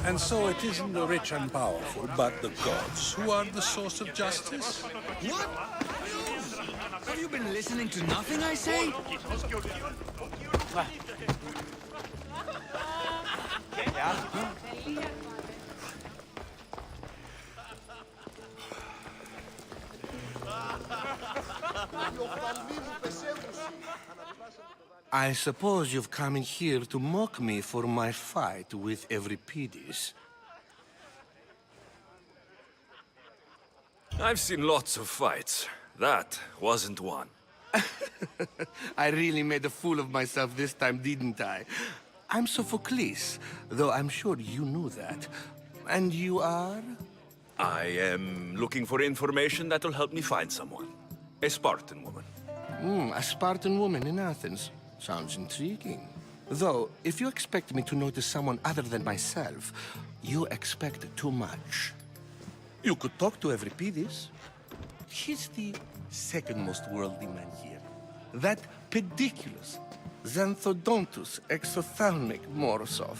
And so it isn't the rich and powerful, but the gods who are the source of justice? What? Have you been listening to nothing I say? I suppose you've come in here to mock me for my fight with Euripides. I've seen lots of fights. That wasn't one. I really made a fool of myself this time, didn't I? I'm Sophocles, though I'm sure you knew that. And you are? I am looking for information that'll help me find someone. A Spartan woman. A Spartan woman in Athens. Sounds intriguing. Though, if you expect me to notice someone other than myself, you expect too much. You could talk to Euripides. He's the second most worldly man here. That pediculous, xanthodontus exophthalmic Morosov.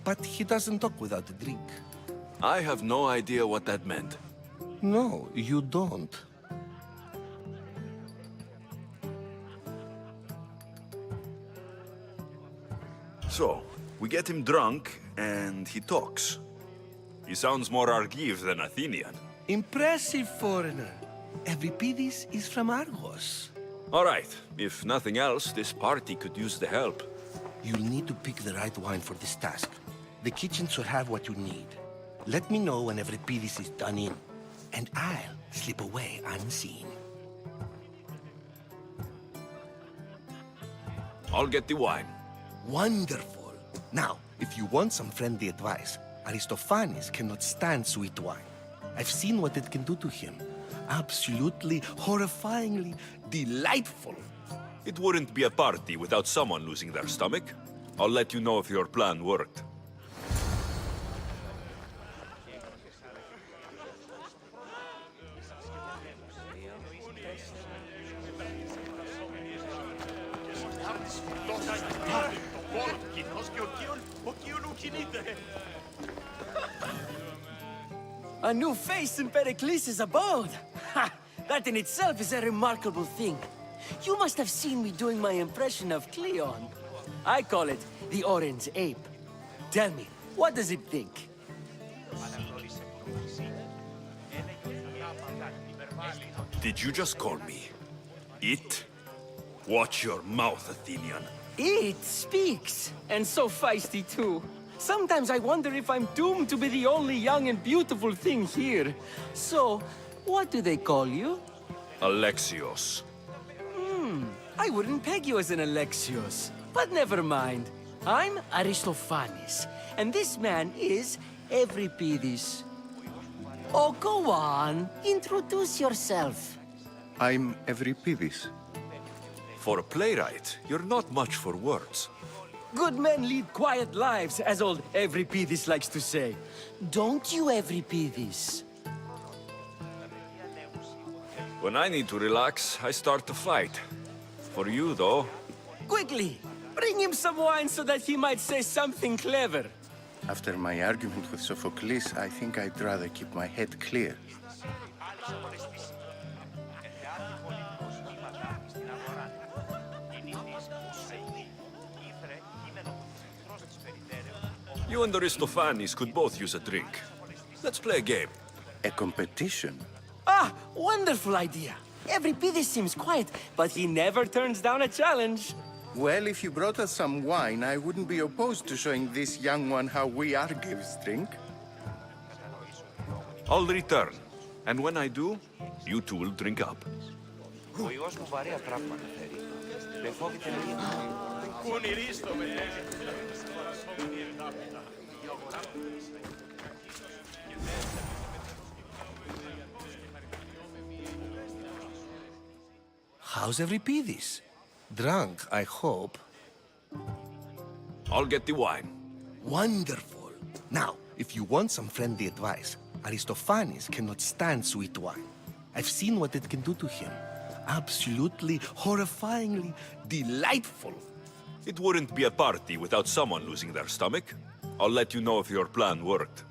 But he doesn't talk without a drink. I have no idea what that meant. No, you don't. So, we get him drunk, and he talks. He sounds more Argive than Athenian. Impressive, foreigner. Euripides is from Argos. All right, if nothing else, this party could use the help. You'll need to pick the right wine for this task. The kitchen should have what you need. Let me know when Euripides is done in, and I'll slip away unseen. I'll get the wine. Wonderful. Now, if you want some friendly advice, Aristophanes cannot stand sweet wine. I've seen what it can do to him. Absolutely, horrifyingly delightful. It wouldn't be a party without someone losing their stomach. I'll let you know if your plan worked. A new face in Pericles' abode! Ha! That in itself is a remarkable thing. You must have seen me doing my impression of Cleon. I call it the Orange Ape. Tell me, what does it think? Did you just call me it? Watch your mouth, Athenian. It speaks, and so feisty too. Sometimes I wonder if I'm doomed to be the only young and beautiful thing here. So, what do they call you? Alexios. I wouldn't peg you as an Alexios. But never mind. I'm Aristophanes, and this man is Euripides. Oh, go on. Introduce yourself. I'm Euripides. For a playwright, you're not much for words. Good men lead quiet lives, as old Euripides likes to say. Don't you, Euripides? When I need to relax, I start to fight. For you, though, Quickly, bring him some wine so that he might say something clever. After my argument with Sophocles, I think I'd rather keep my head clear. you and Aristophanes could both use a drink. Let's play a game. A competition? Ah, wonderful idea. Euripides seems quiet, but he never turns down a challenge. Well, if you brought us some wine, I wouldn't be opposed to showing this young one how we Argives drink. I'll return. And when I do, you two will drink up. How's Euripides? Drunk, I hope. I'll get the wine. Wonderful. Now, if you want some friendly advice, Aristophanes cannot stand sweet wine. I've seen what it can do to him. Absolutely, horrifyingly delightful. It wouldn't be a party without someone losing their stomach. I'll let you know if your plan worked.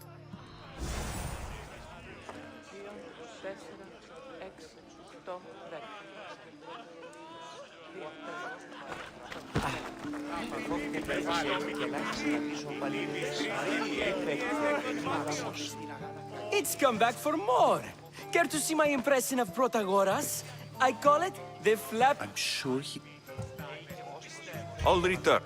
It's come back for more. Care to see my impression of Protagoras? I call it the flap. I'm sure he... I'll return.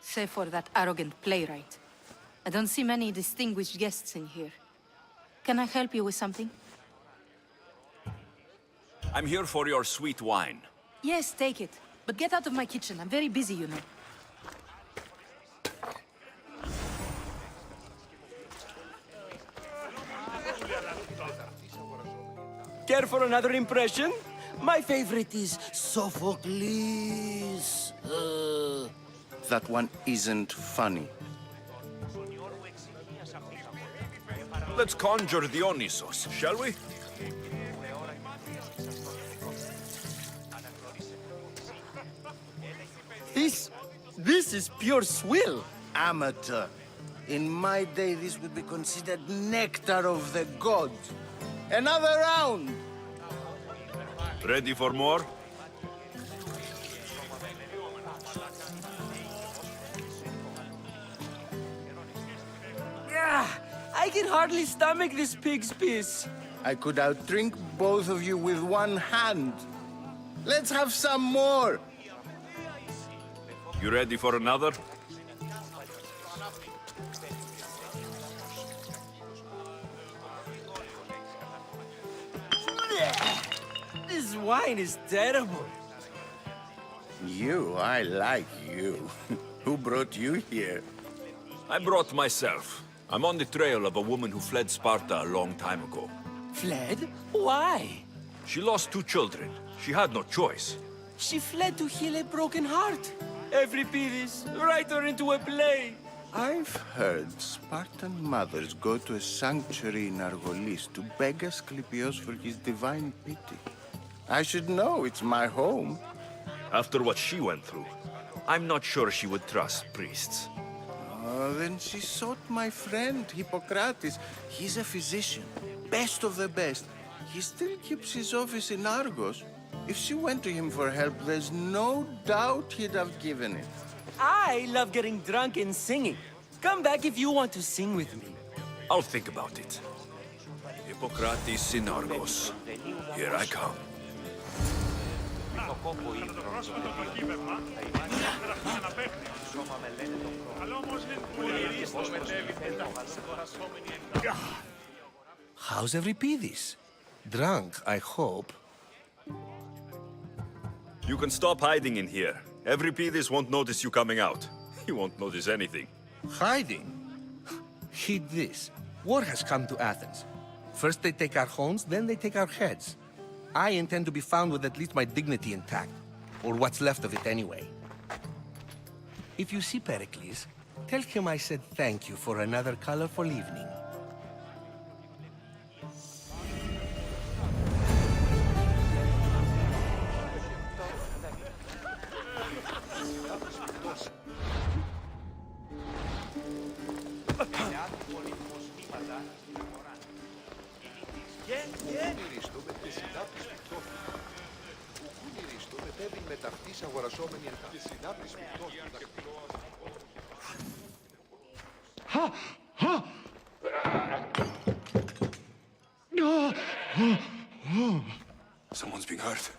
Save for that arrogant playwright. I don't see many distinguished guests in here. Can I help you with something? I'm here for your sweet wine. Yes, take it. But get out of my kitchen. I'm very busy, you know. Care for another impression? My favorite is Sophocles. That one isn't funny. Let's conjure Dionysos, shall we? This is pure swill. Amateur. In my day, this would be considered nectar of the gods. Another round! Ready for more? I can hardly stomach this pig's piss. I could outdrink both of you with one hand. Let's have some more! You ready for another? This wine is terrible. You, I like you. Who brought you here? I brought myself. I'm on the trail of a woman who fled Sparta a long time ago. Fled? Why? She lost 2 children. She had no choice. She fled to heal a broken heart. Euripides, write her into a play. I've heard Spartan mothers go to a sanctuary in Argolis to beg Asclepios for his divine pity. I should know, it's my home. After what she went through, I'm not sure she would trust priests. Oh, then she sought my friend, Hippocrates. He's a physician, best of the best. He still keeps his office in Argos. If she went to him for help, there's no doubt he'd have given it. I love getting drunk and singing. Come back if you want to sing with me. I'll think about it. Hippocrates in Argos. Here I come. How's Euripides? Drunk, I hope. You can stop hiding in here. Euripides won't notice you coming out. He won't notice anything. Hiding? Heed this. War has come to Athens. First they take our homes, then they take our heads. I intend to be found with at least my dignity intact. Or what's left of it anyway. If you see Pericles, tell him I said thank you for another colorful evening. Someone's being hurt.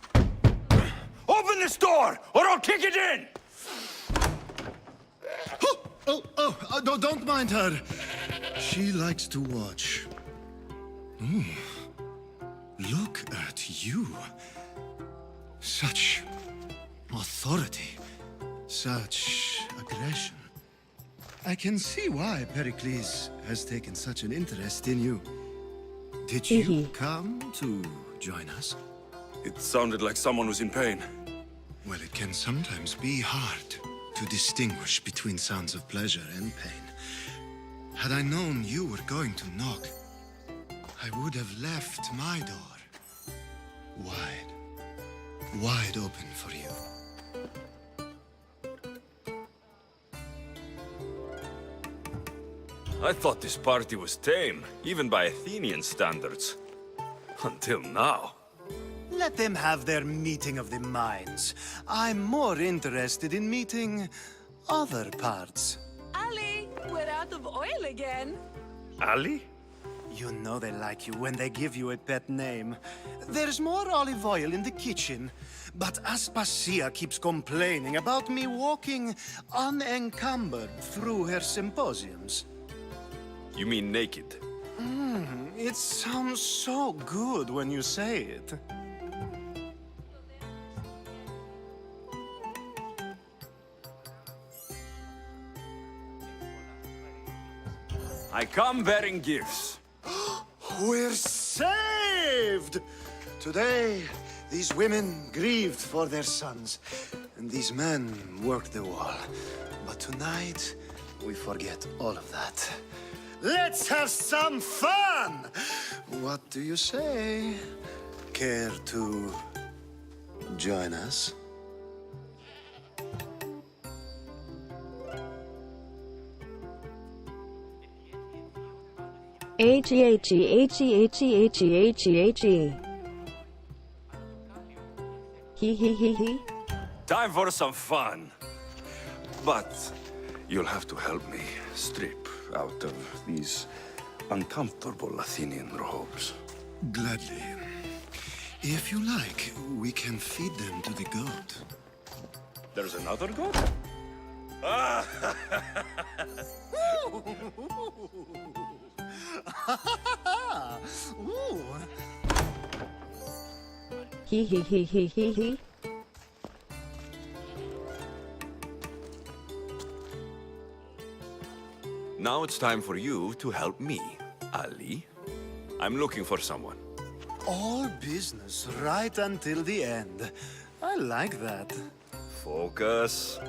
Open the this door, or I'll kick it in! No, don't mind her. She likes to watch. Look at you. Such authority. Such aggression. I can see why Pericles has taken such an interest in you. Did you come to join us? It sounded like someone was in pain. Well, it can sometimes be hard to distinguish between sounds of pleasure and pain. Had I known you were going to knock, I would have left my door wide open for you. I thought this party was tame, even by Athenian standards. Until now. Let them have their meeting of the minds. I'm more interested in meeting other parts. Ali, we're out of oil again. Ali? You know they like you when they give you a pet name. There's more olive oil in the kitchen, but Aspasia keeps complaining about me walking unencumbered through her symposiums. You mean naked? It sounds so good when you say it. I come bearing gifts. We're saved! Today, these women grieved for their sons, and these men worked the wall. But tonight, we forget all of that. Let's have some fun! What do you say? Care to join us? He. Time for some fun. But you'll have to help me strip out of these uncomfortable Athenian robes. Gladly. If you like, we can feed them to the goat. There's another goat? He. Now it's time for you to help me, Ali. I'm looking for someone. All business right until the end. I like that. Focus.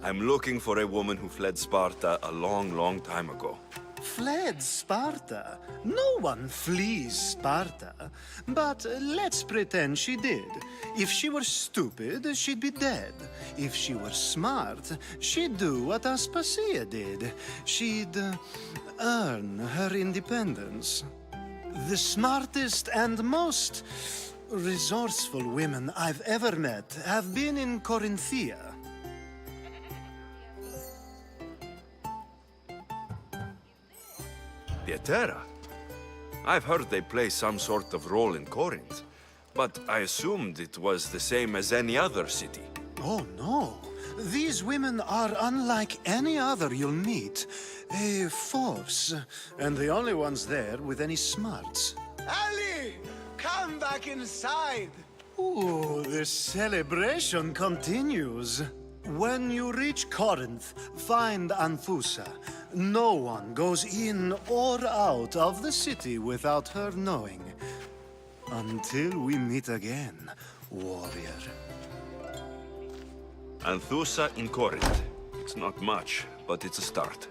I'm looking for a woman who fled Sparta a long, long time ago. Fled Sparta? No one flees Sparta. But let's pretend she did. If she were stupid, she'd be dead. If she were smart, she'd do what Aspasia did. She'd earn her independence. The smartest and most resourceful women I've ever met have been in Corinthia. Pietera? I've heard they play some sort of role in Corinth, but I assumed it was the same as any other city. Oh, no. These women are unlike any other you'll meet. A force, and the only ones there with any smarts. Ali! Come back inside! Ooh, the celebration continues. When you reach Corinth, find Anthusa. No one goes in or out of the city without her knowing. Until we meet again, warrior. Anthusa in Corinth. It's not much, but it's a start.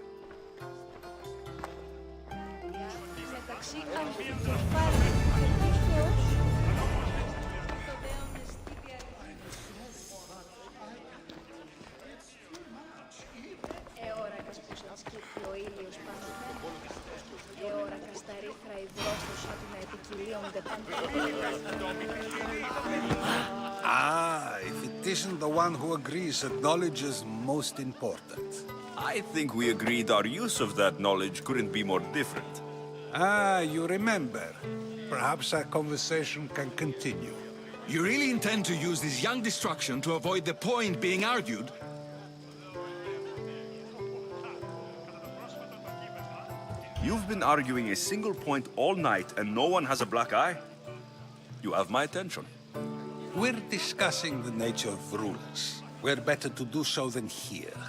Ah, if it isn't the one who agrees that knowledge is most important. I think we agreed our use of that knowledge couldn't be more different. Ah, you remember. Perhaps our conversation can continue. You really intend to use this young destruction to avoid the point being argued? You've been arguing a single point all night and no one has a black eye? You have my attention. We're discussing the nature of rulers. Where better to do so than here?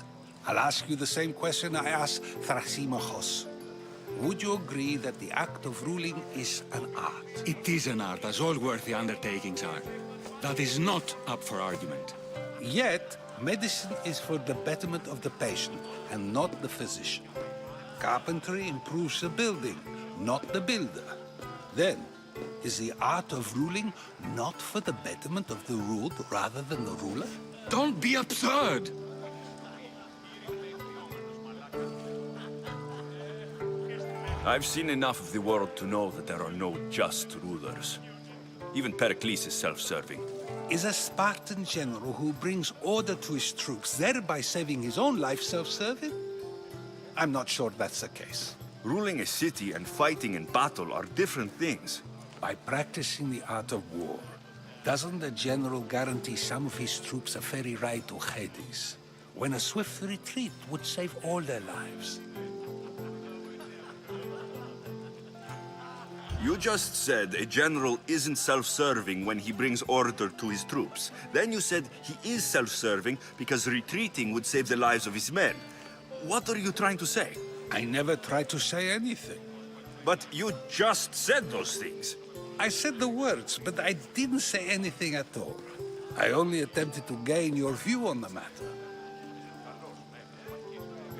I'll ask you the same question I asked Thrasimachos. Would you agree that the act of ruling is an art? It is an art, as all worthy undertakings are. That is not up for argument. Yet, medicine is for the betterment of the patient, and not the physician. Carpentry improves the building, not the builder. Then, is the art of ruling not for the betterment of the ruled rather than the ruler? Don't be absurd! I've seen enough of the world to know that there are no just rulers. Even Pericles is self-serving. Is a Spartan general who brings order to his troops, thereby saving his own life, self-serving? I'm not sure that's the case. Ruling a city and fighting in battle are different things. By practicing the art of war, doesn't the general guarantee some of his troops a ferry ride to Hades, when a swift retreat would save all their lives? You just said a general isn't self-serving when he brings order to his troops. Then you said he is self-serving because retreating would save the lives of his men. What are you trying to say? I never tried to say anything. But you just said those things. I said the words, but I didn't say anything at all. I only attempted to gain your view on the matter.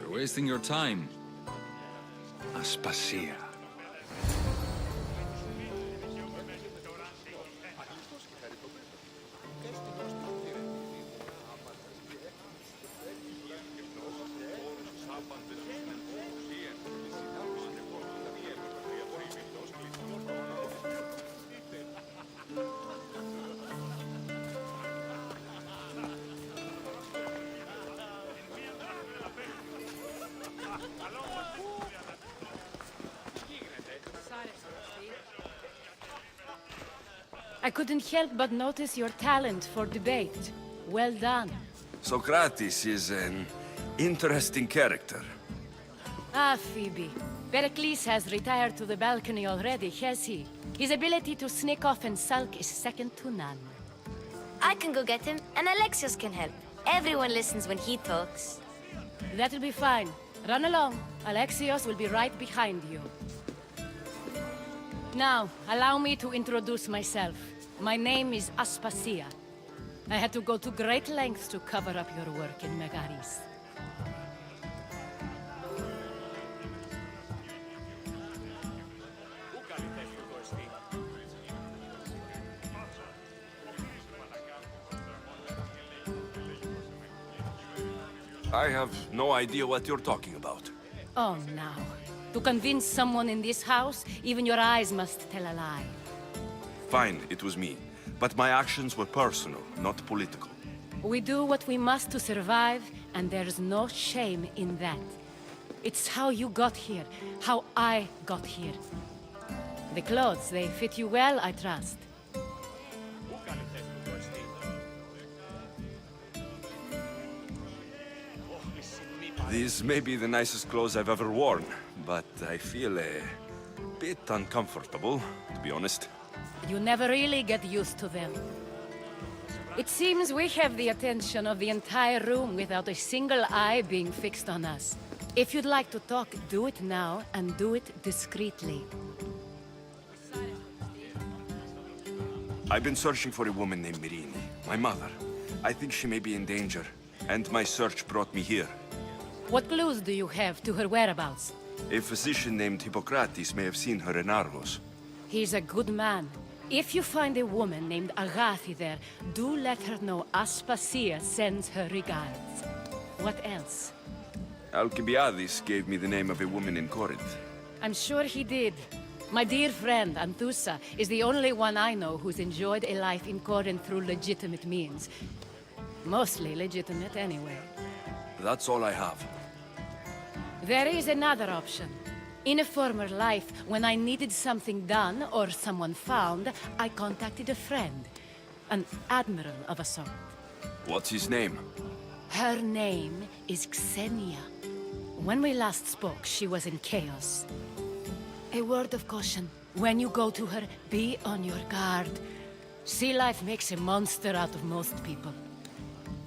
You're wasting your time. Aspasia. I couldn't help but notice your talent for debate. Well done. Socrates is an interesting character. Ah, Phoebe. Pericles has retired to the balcony already, has he? His ability to sneak off and sulk is second to none. I can go get him, and Alexios can help. Everyone listens when he talks. That'll be fine. Run along. Alexios will be right behind you. Now, allow me to introduce myself. My name is Aspasia. I had to go to great lengths to cover up your work in Megaris. I have no idea what you're talking about. Oh, now. To convince someone in this house, even your eyes must tell a lie. Fine, it was me. But my actions were personal, not political. We do what we must to survive, and there's no shame in that. It's how you got here, how I got here. The clothes, they fit you well, I trust. These may be the nicest clothes I've ever worn, but I feel a bit uncomfortable, to be honest. You never really get used to them. It seems we have the attention of the entire room without a single eye being fixed on us. If you'd like to talk, do it now, and do it discreetly. I've been searching for a woman named Mirini, my mother. I think she may be in danger, and my search brought me here. What clues do you have to her whereabouts? A physician named Hippocrates may have seen her in Argos. He's a good man. If you find a woman named Agathi there, do let her know Aspasia sends her regards. What else? Alcibiades gave me the name of a woman in Corinth. I'm sure he did. My dear friend, Anthusa, is the only one I know who's enjoyed a life in Corinth through legitimate means. Mostly legitimate, anyway. That's all I have. There is another option. In a former life, when I needed something done or someone found, I contacted a friend. An admiral of a sort. What's his name? Her name is Xenia. When we last spoke, she was in chaos. A word of caution. When you go to her, be on your guard. Sea life makes a monster out of most people.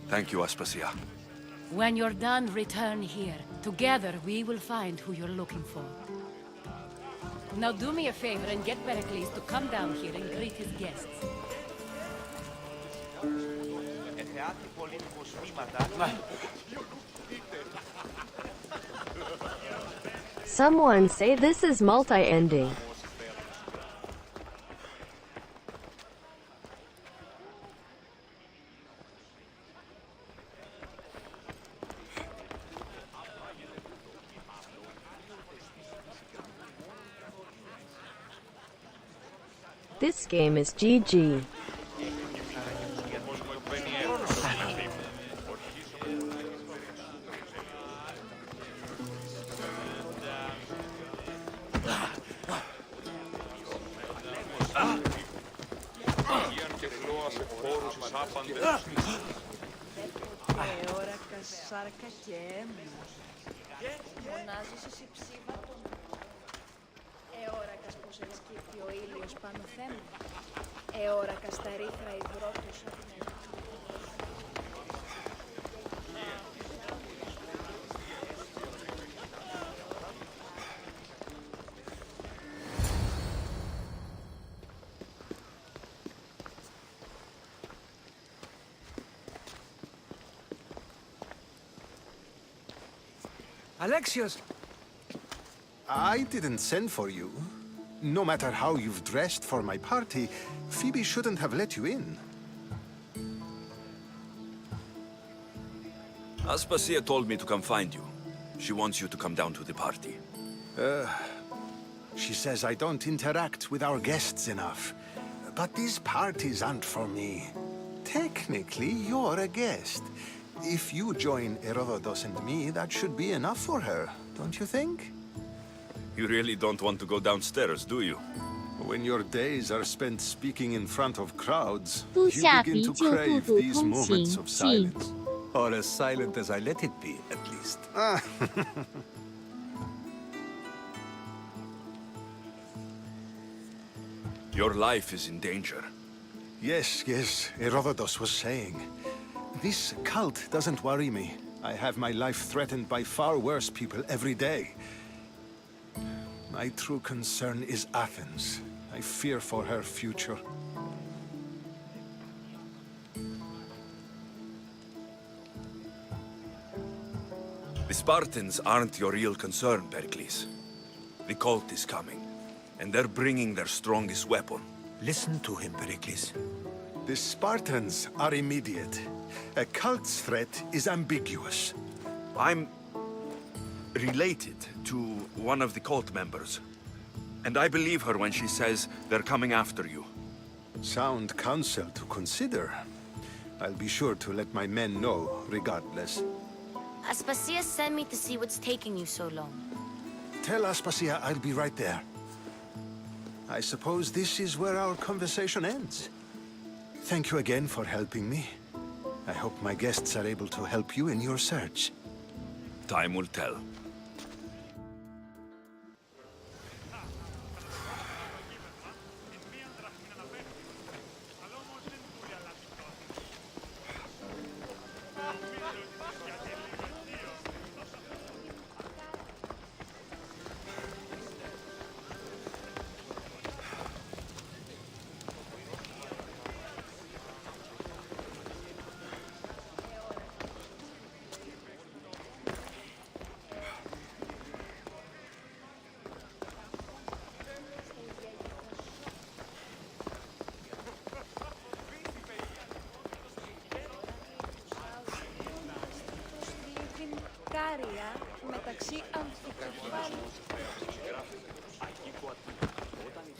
Thank you, Aspasia. When you're done, return here. Together, we will find who you're looking for. Now do me a favor and get Pericles to come down here and greet his guests. Someone say this is multi-ending. This game is GG. Εώρακας πως ενσκύπτει ο ήλιος πάνω θέμου. Εώρακας τα ρήθρα υδρότους από την Alexios! I didn't send for you. No matter how you've dressed for my party, Phoebe shouldn't have let you in. Aspasia told me to come find you. She wants you to come down to the party. She says I don't interact with our guests enough. But these parties aren't for me. Technically, you're a guest. If you join Herodotus and me, that should be enough for her, don't you think? You really don't want to go downstairs, do you? When your days are spent speaking in front of crowds, 部 you 下 begin 比 to 就步 crave 步 these 通行 moments of 进 silence. Or as silent as I let it be, at least. Your life is in danger. Yes, Herodotus was saying. This cult doesn't worry me. I have my life threatened by far worse people every day. My true concern is Athens. I fear for her future. The Spartans aren't your real concern, Pericles. The cult is coming, and they're bringing their strongest weapon. Listen to him, Pericles. The Spartans are immediate. A cult's threat is ambiguous. I'm related to one of the cult members, and I believe her when she says they're coming after you. Sound counsel to consider. I'll be sure to let my men know, regardless. Aspasia sent me to see what's taking you so long. Tell Aspasia I'll be right there. I suppose this is where our conversation ends. Thank you again for helping me. I hope my guests are able to help you in your search. Time will tell.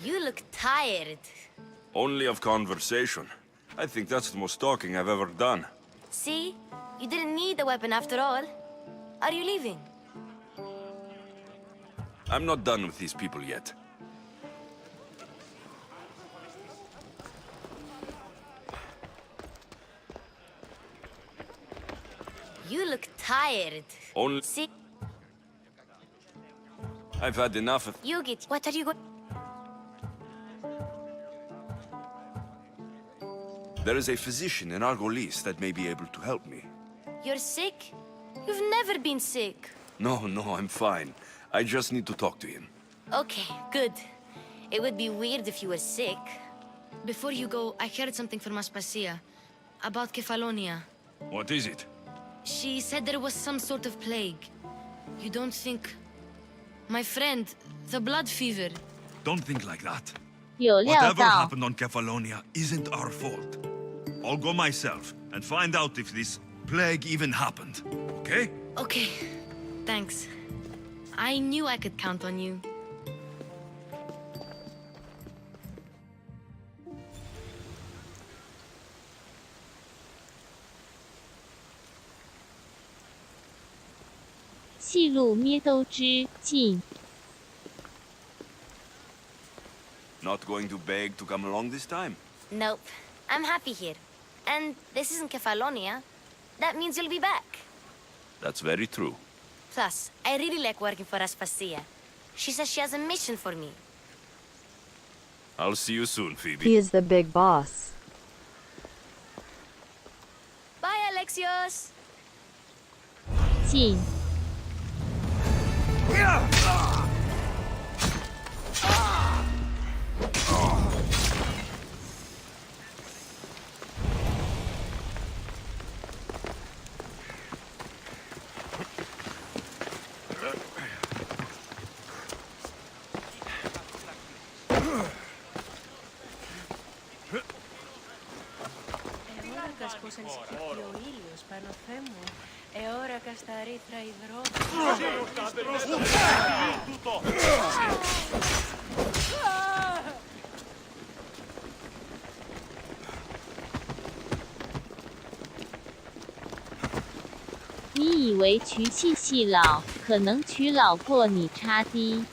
You look tired. Only of conversation. I think that's the most talking I've ever done. See? You didn't need the weapon after all. Are you leaving? I'm not done with these people yet. You look tired. Only... Sick? I've had enough of... Yugit, what are you going... There is a physician in Argolis that may be able to help me. You're sick? You've never been sick. No, I'm fine. I just need to talk to him. Okay, good. It would be weird if you were sick. Before you go, I heard something from Aspasia about Kefalonia. What is it? She said there was some sort of plague. You don't think... My friend, the blood fever. Don't think like that. 有料 Whatever 到。 happened on Kefalonia isn't our fault. I'll go myself and find out if this plague even happened. Okay? Okay, thanks. I knew I could count on you. 戏路咩都知进。 Not going to beg to come along this time? Nope. I'm happy here. And this isn't Kefalonia. That means you'll be back. That's very true. Plus, I really like working for Aspasia. She says she has a mission for me. I'll see you soon, Phoebe. He is the big boss. Bye, Alexios! 进。 Αιώρακας πως ανησυχεί ο ήλιος πάνω Θεέ μου. Αιώρακας τα ρήθρα υδρό.你以为娶细细老，可能娶老过你叉 D。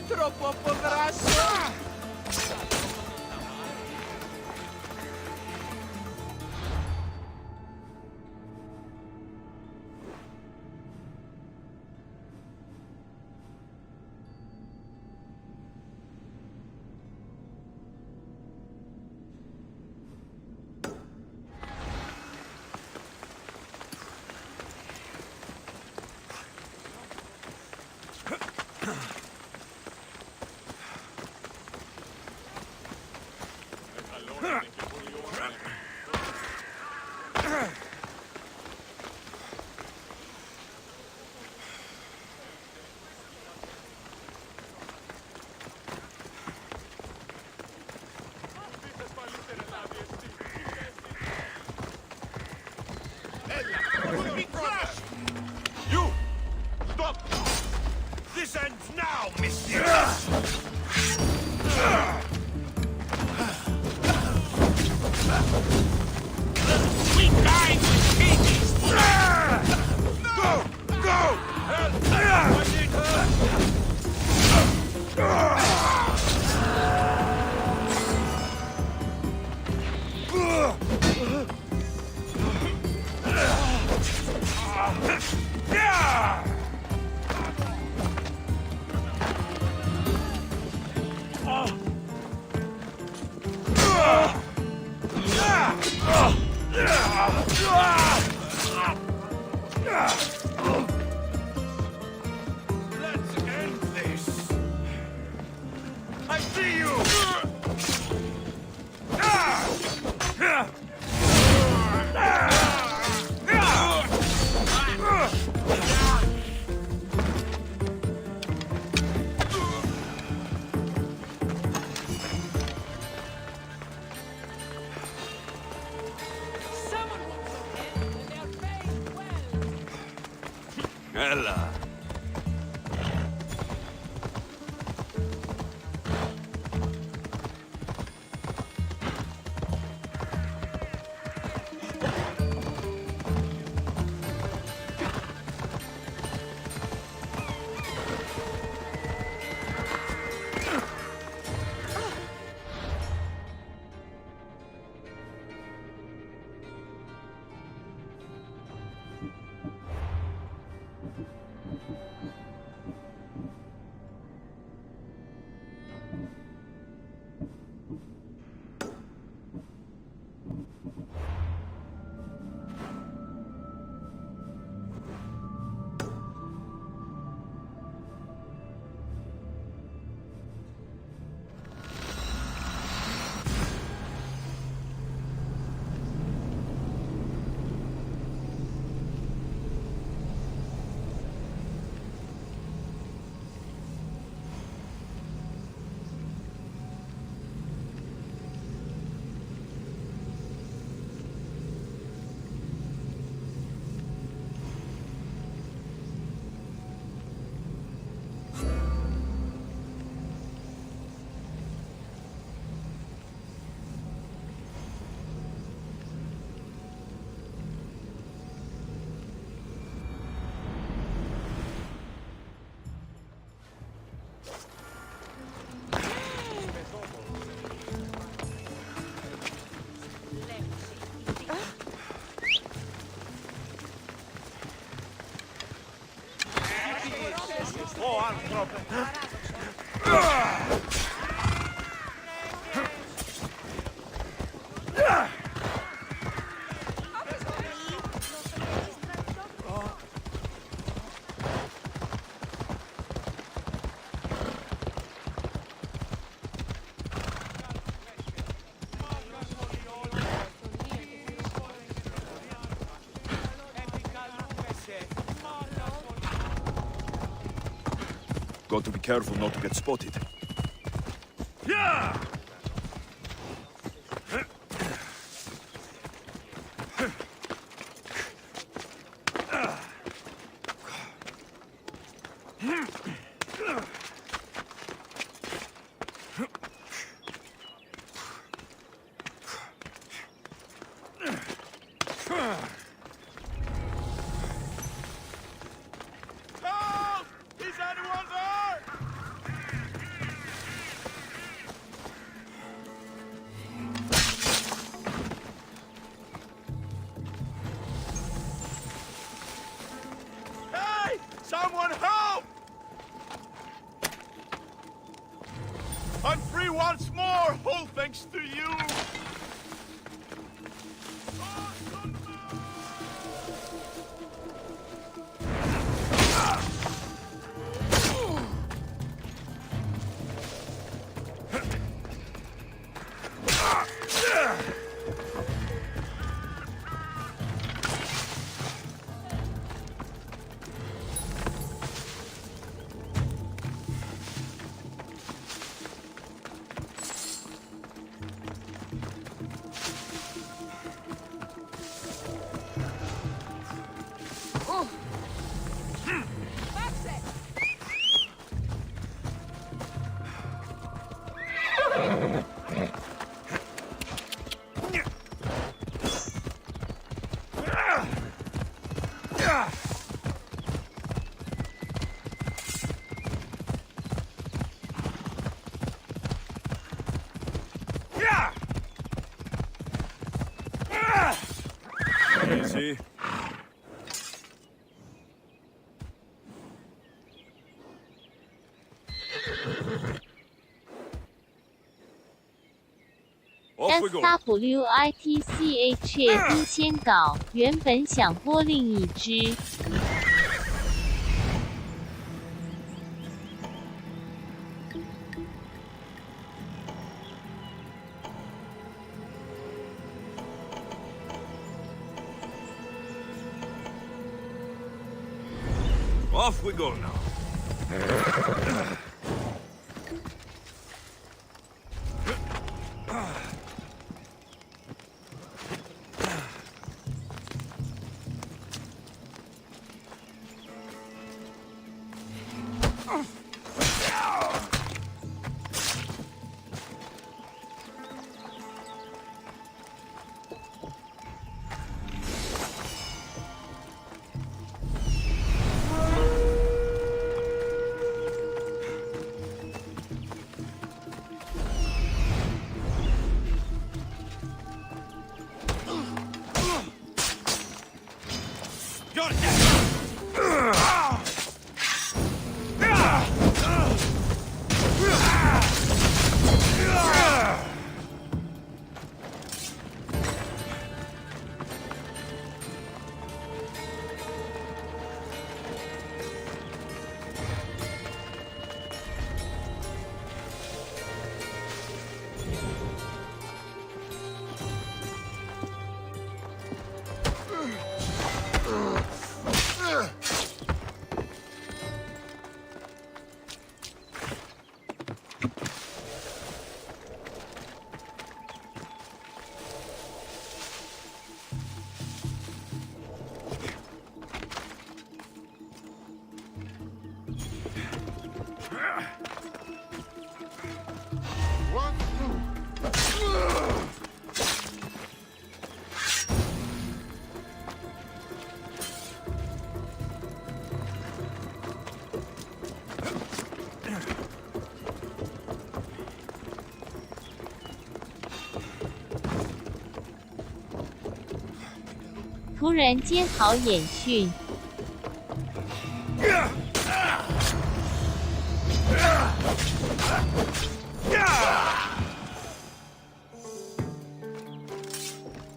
Τρώπο αποδράσω! Ella. Got to be careful not to get spotted. Yeah! Someone help! I'm free once more, all thanks to you! See? SWITCH 新签稿，原本想播另一支。Off we go now. 突然间好眼训。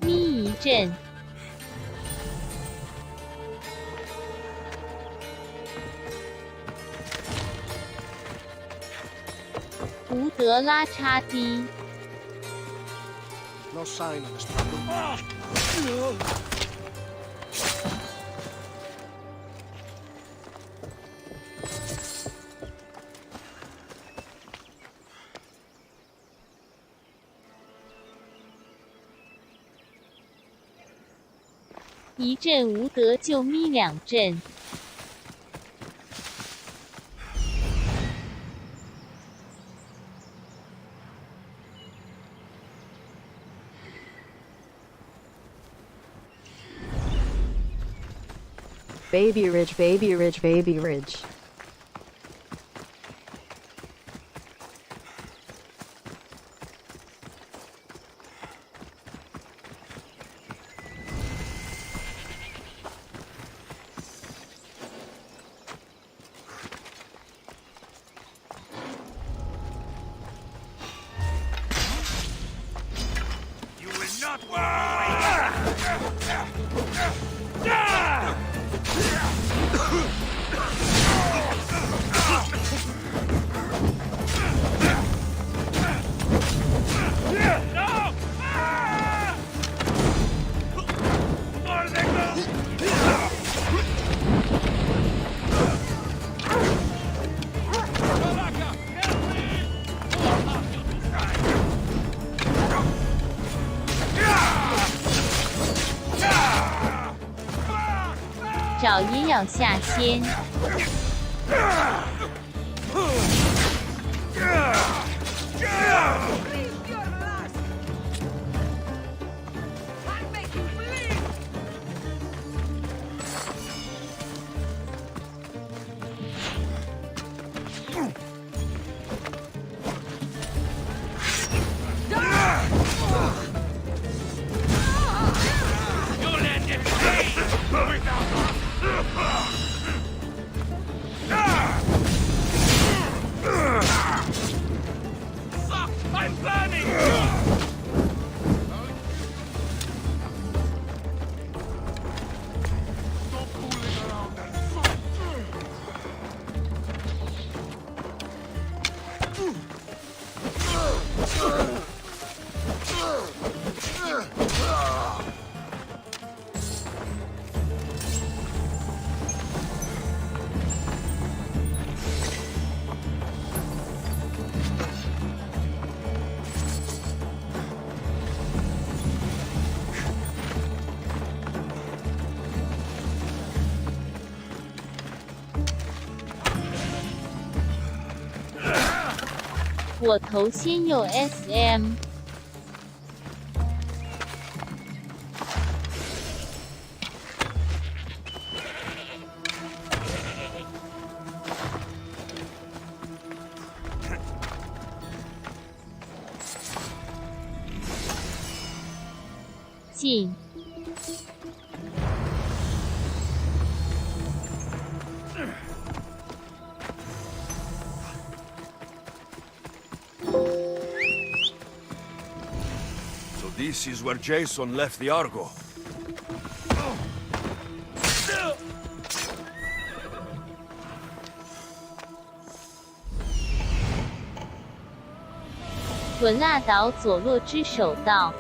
咪一阵。吴德拉叉 D。No sign of a struggle. 一阵无德就咪两阵。Baby Ridge, Baby Ridge, Baby Ridge. You will not walk away! 爪也咬下先。I'm burning! 我头先右 SM。进。This is where Jason left the Argo. 屯辣岛佐洛之手道。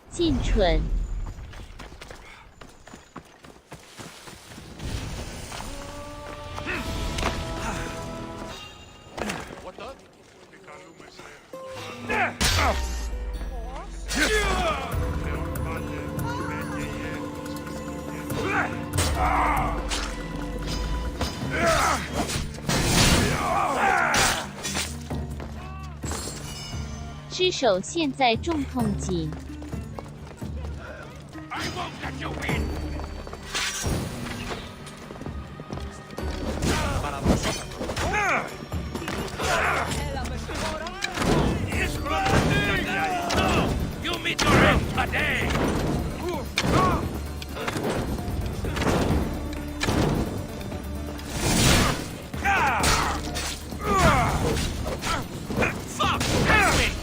进蠢。只手现在重痛紧。 You meet your end today! Fuck! Help me! "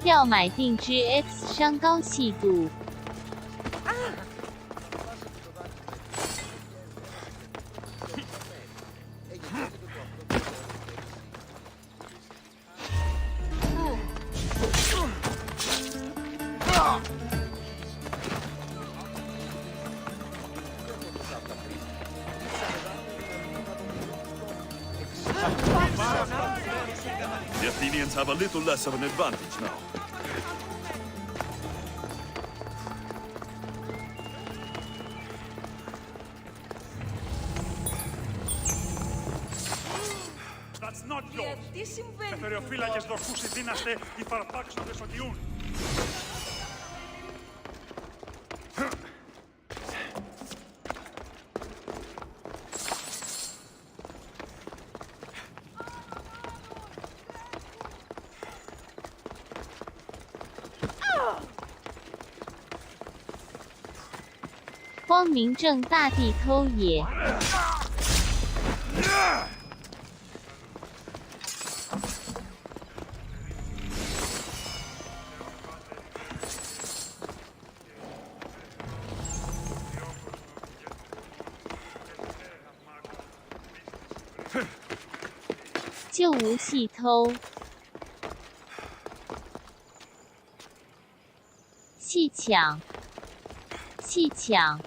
要买定之 X 伤高细度。The Athenians have a little less of an advantage now. That's not yours. Εθεριοφύλακες δορκούς ειδήναστε, οι φαρπάξοντες οδειούν.光明正大地偷野。就无细偷。细抢。细抢。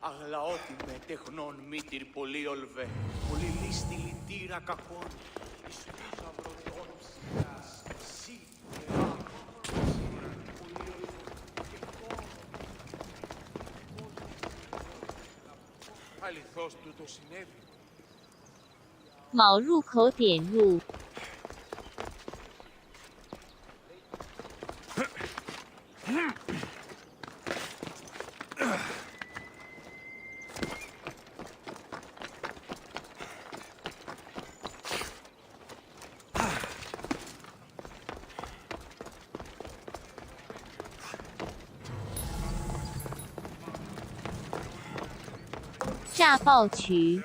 Αγλαότι με τεχνών μήτυρ πολύ ολβέ, πολύ λίστη λυτήρα κακών, εις θησαυρό των ψυχάς, εσύ, αληθώς του το συνέβη. 卯入口点入。 炸爆渠。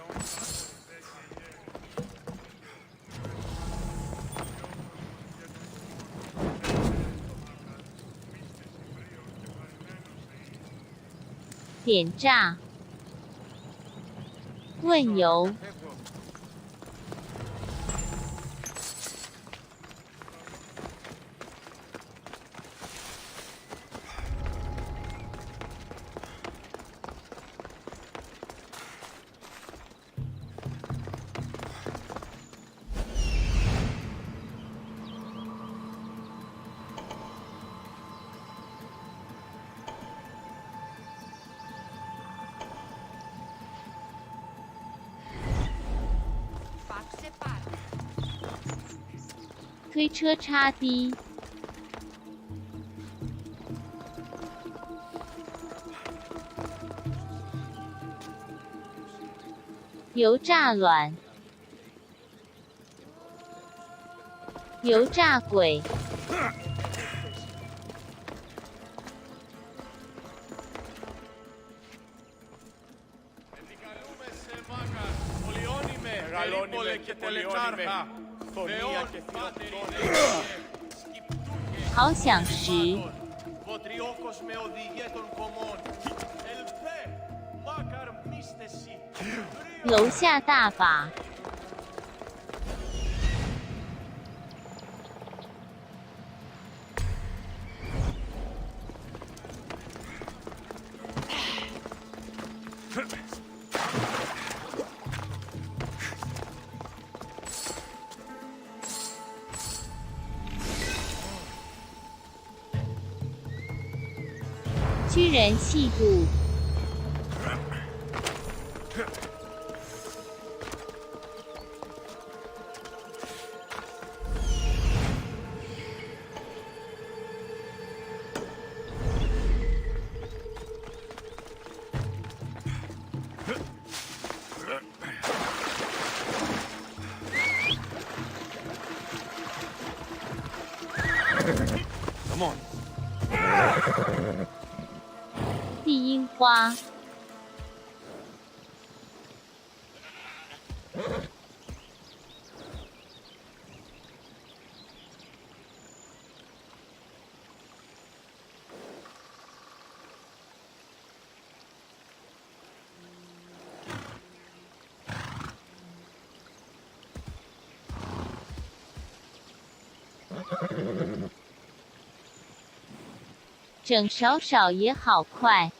点炸。问油。推车插低。油炸卵，油炸鬼。好想食。楼下大把。居然细度。Come on. 地樱花。整少少也好快。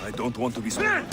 I don't want to be spoiled.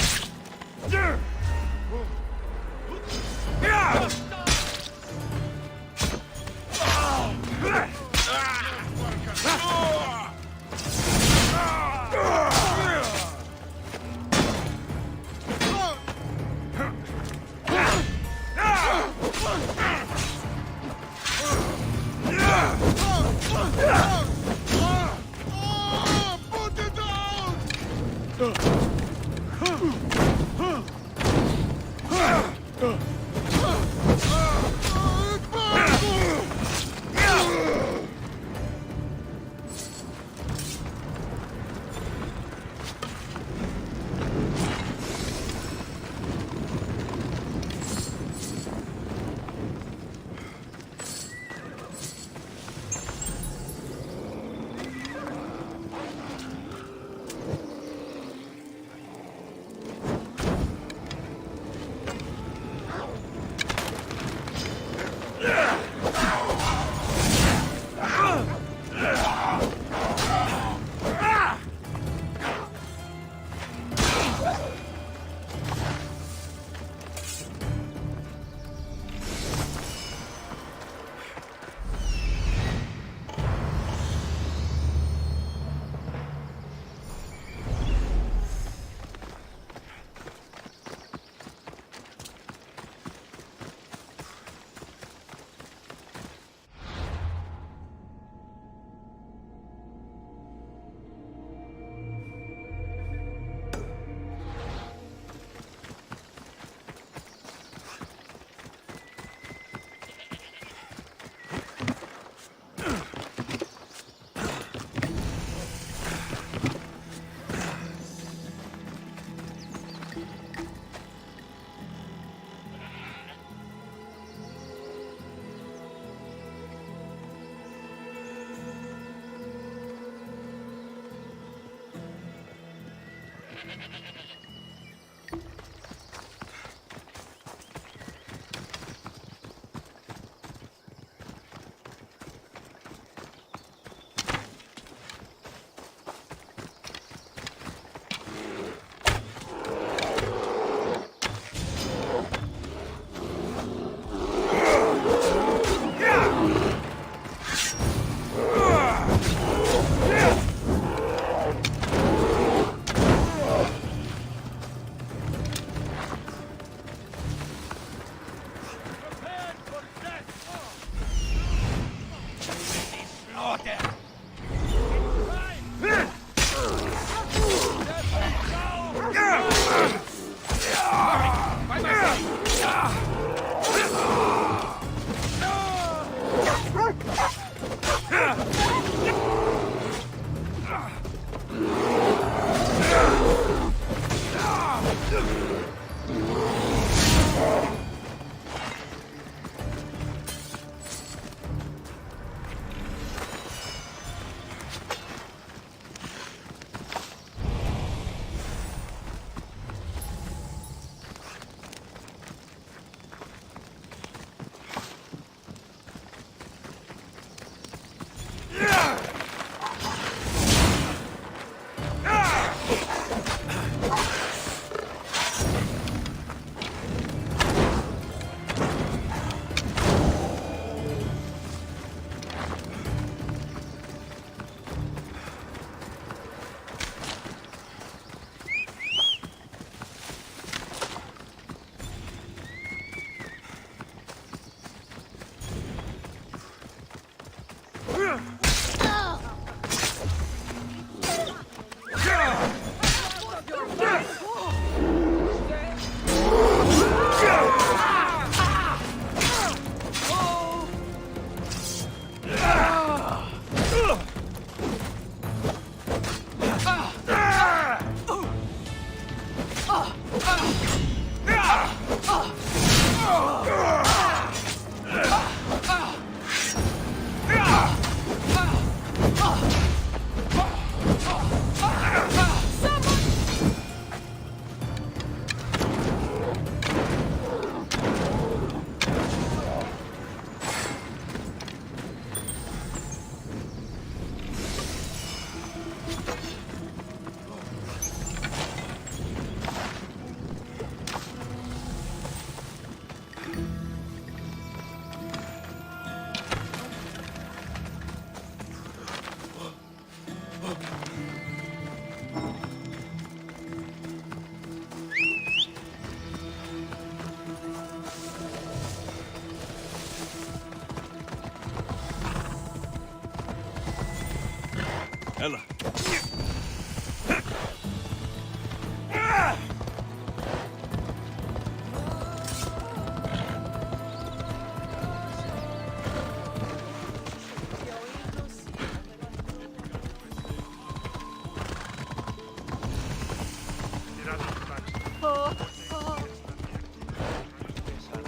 Ella.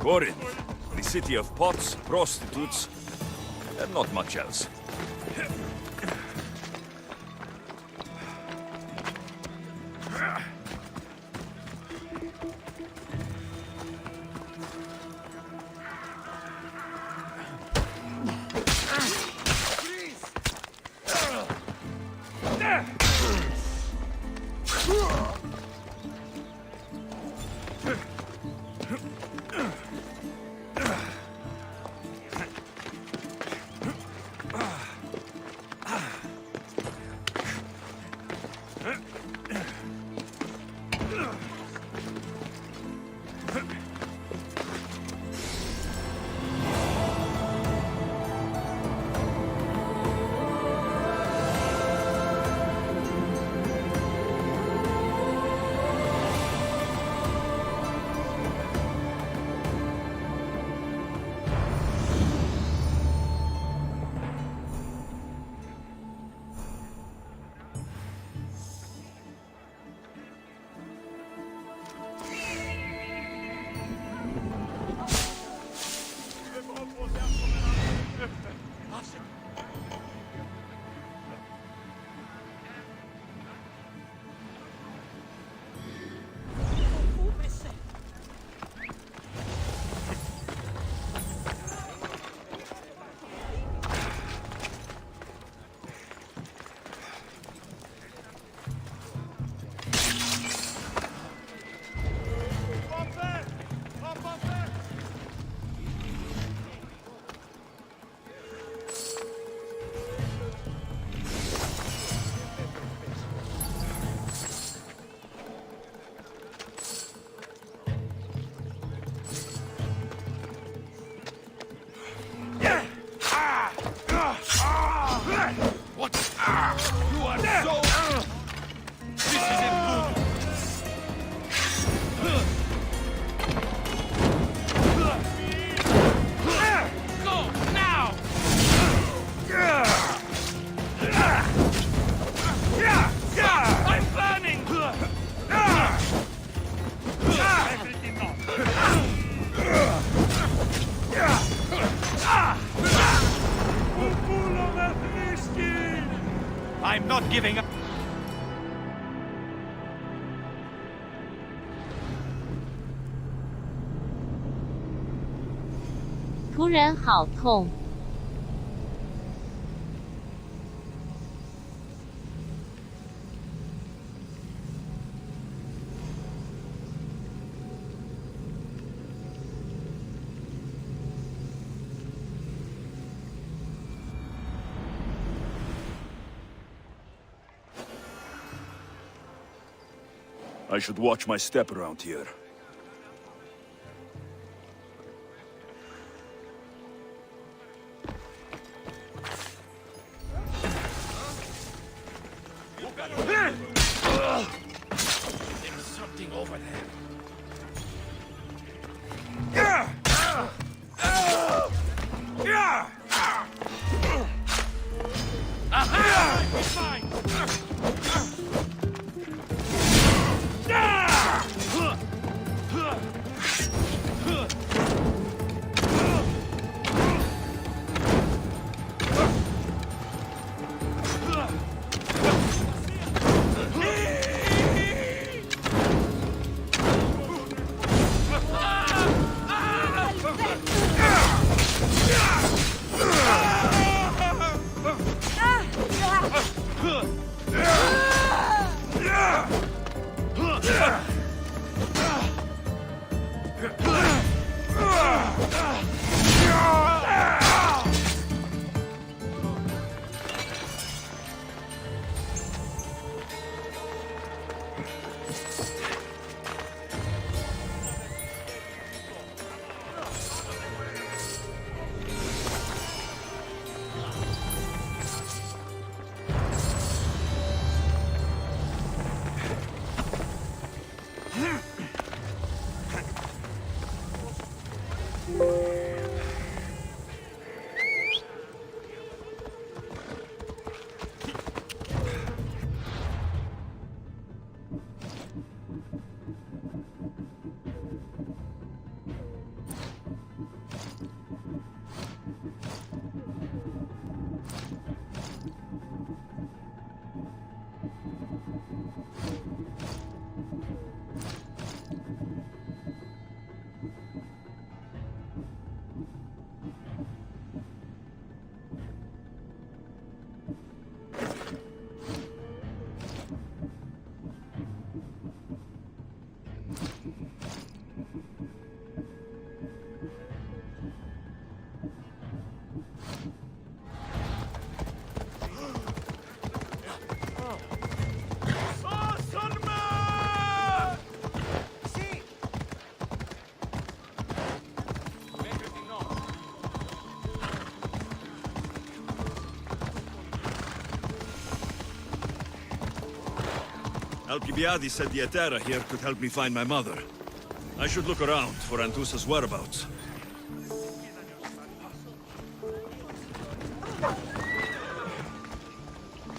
Corinth, the city of pots, prostitutes, and not much else. I'm not giving up. 突然好痛。I should watch my step around here. There's something over there. Fine. Alcibiades said the Etera here could help me find my mother. I should look around for Antusa's whereabouts.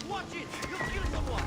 Watch it! You'll kill someone!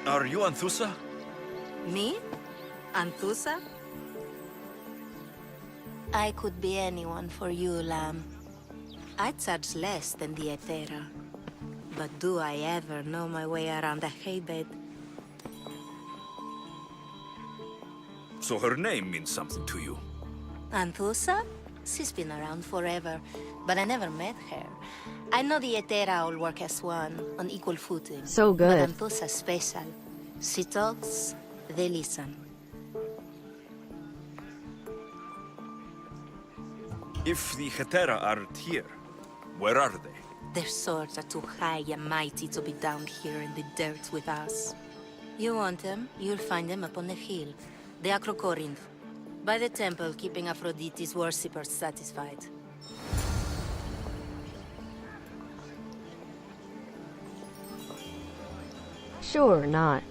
Are you Anthusa? Me? Anthusa? I could be anyone for you, Lamb. I charge less than the Etera. But do I ever know my way around a haybed? So her name means something to you. Anthusa? She's been around forever, but I never met her. I know the Etera all work as one, on equal footing. So good. But Anthusa's special. She talks, they listen. If the Hetera aren't here, where are they? Their swords are too high and mighty to be down here in the dirt with us. You want them, you'll find them up on the hill. The Acrocorinth. By the temple, keeping Aphrodite's worshippers satisfied. Sure not.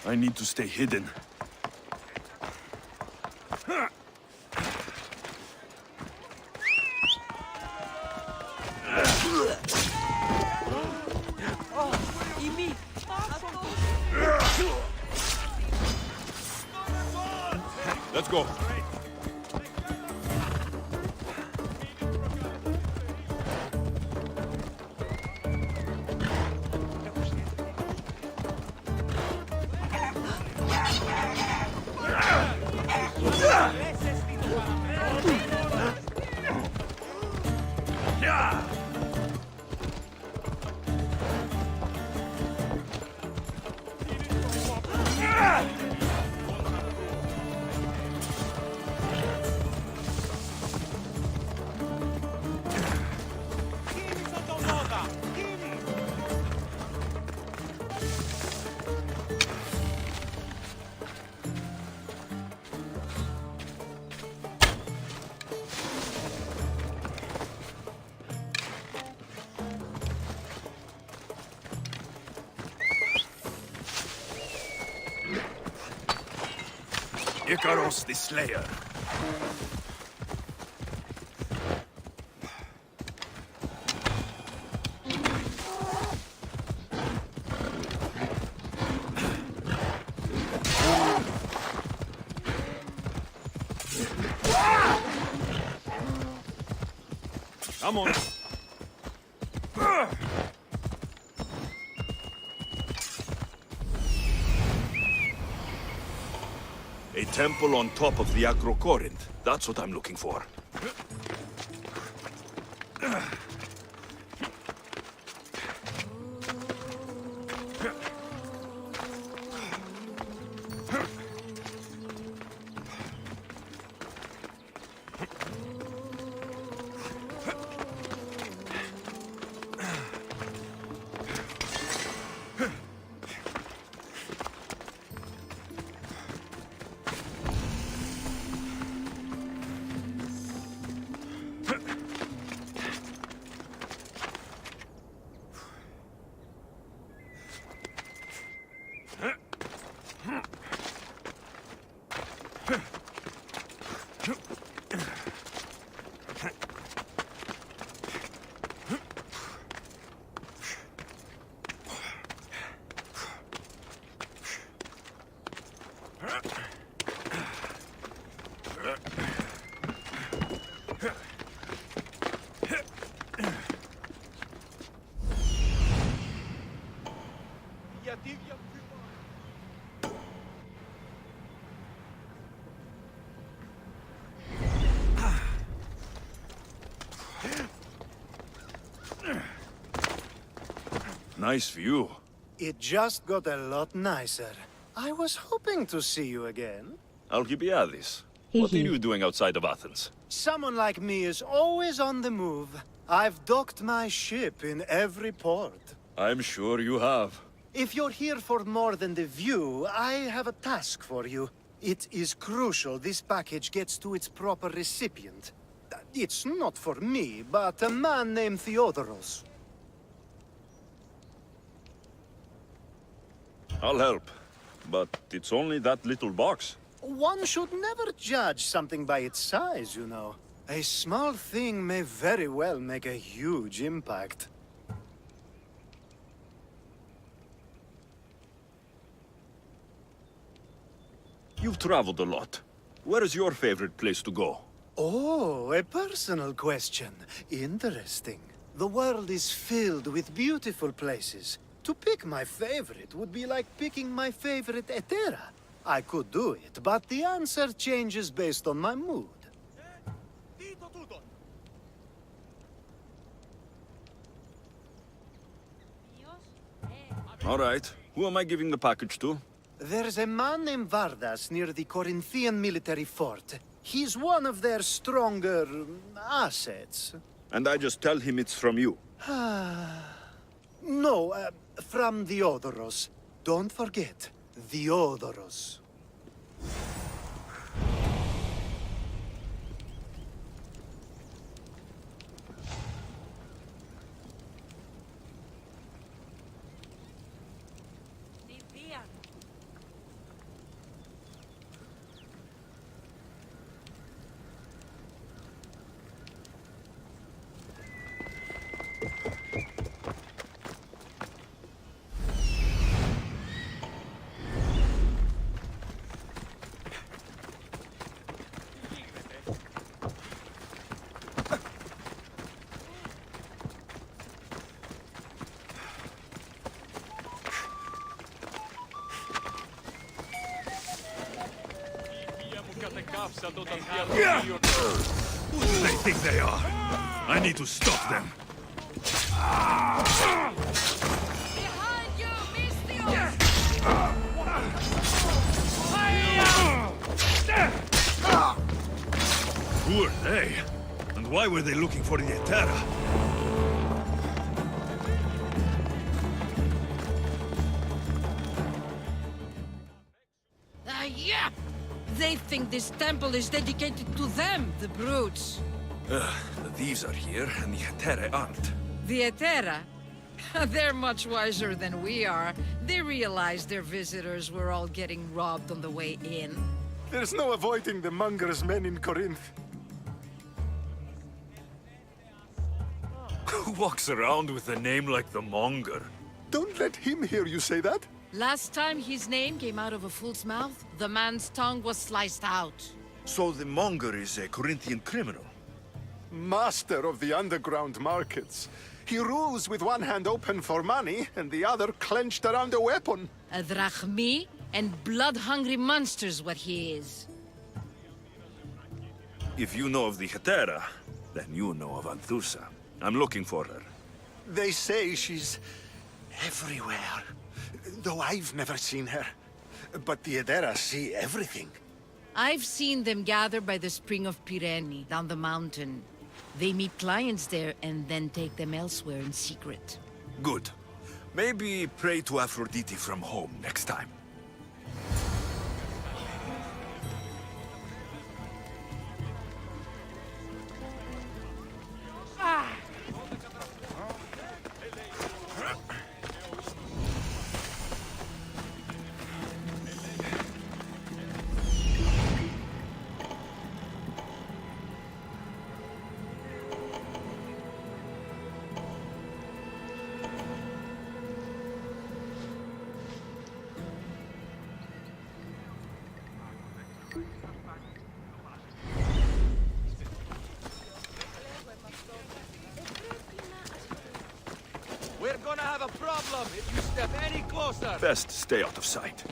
I need to stay hidden. Let's go. Icaros the Slayer. Come on. A temple on top of the Acrocorinth. That's what I'm looking for. Nice view. It just got a lot nicer. I was hoping to see you again. Alcibiades, what are you doing outside of Athens? Someone like me is always on the move. I've docked my ship in every port. I'm sure you have. If you're here for more than the view, I have a task for you. It is crucial this package gets to its proper recipient. It's not for me, but a man named Theodoros. I'll help. But it's only that little box. One should never judge something by its size, you know. A small thing may very well make a huge impact. You've traveled a lot. Where is your favorite place to go? Oh, a personal question. Interesting. The world is filled with beautiful places. To pick my favorite would be like picking my favorite Etera. I could do it, but the answer changes based on my mood. All right. Who am I giving the package to? There's a man named Vardas near the Corinthian military fort. He's one of their stronger assets. And I just tell him it's from you. No, from Theodoros. Don't forget, Theodoros. Who do they think they are? I need to stop them. Behind you, Misthios! Who are they? And why were they looking for the Etera? Yeah! They think this temple is dedicated to them, the brutes. The thieves are here, and the Etera aren't. The Etera? They're much wiser than we are. They realized their visitors were all getting robbed on the way in. There's no avoiding the monger's men in Corinth. Who walks around with a name like the Monger? Don't let him hear you say that. Last time his name came out of a fool's mouth, the man's tongue was sliced out. So the Monger is a Corinthian criminal? Master of the underground markets. He rules with one hand open for money and the other clenched around a weapon. A drachmi and blood-hungry monster's what he is. If you know of the Etera, then you know of Anthusa. I'm looking for her. They say she's everywhere, though I've never seen her. But the Etera see everything. I've seen them gather by the spring of Pyrene, down the mountain. They meet clients there and then take them elsewhere in secret. Good. Maybe pray to Aphrodite from home next time. We're gonna have a problem if you step any closer. Best stay out of sight.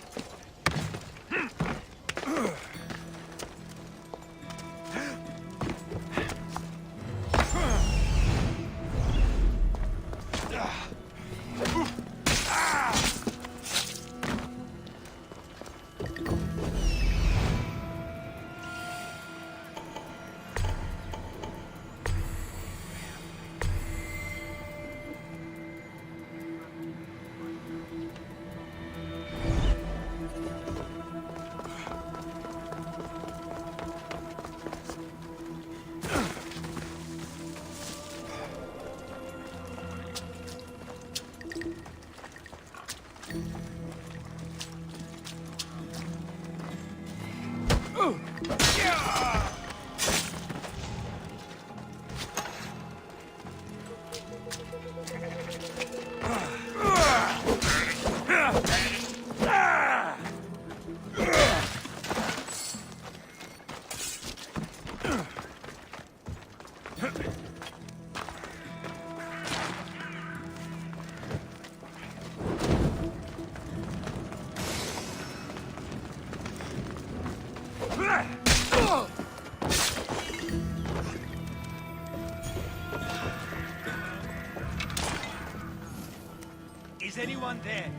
Is anyone there?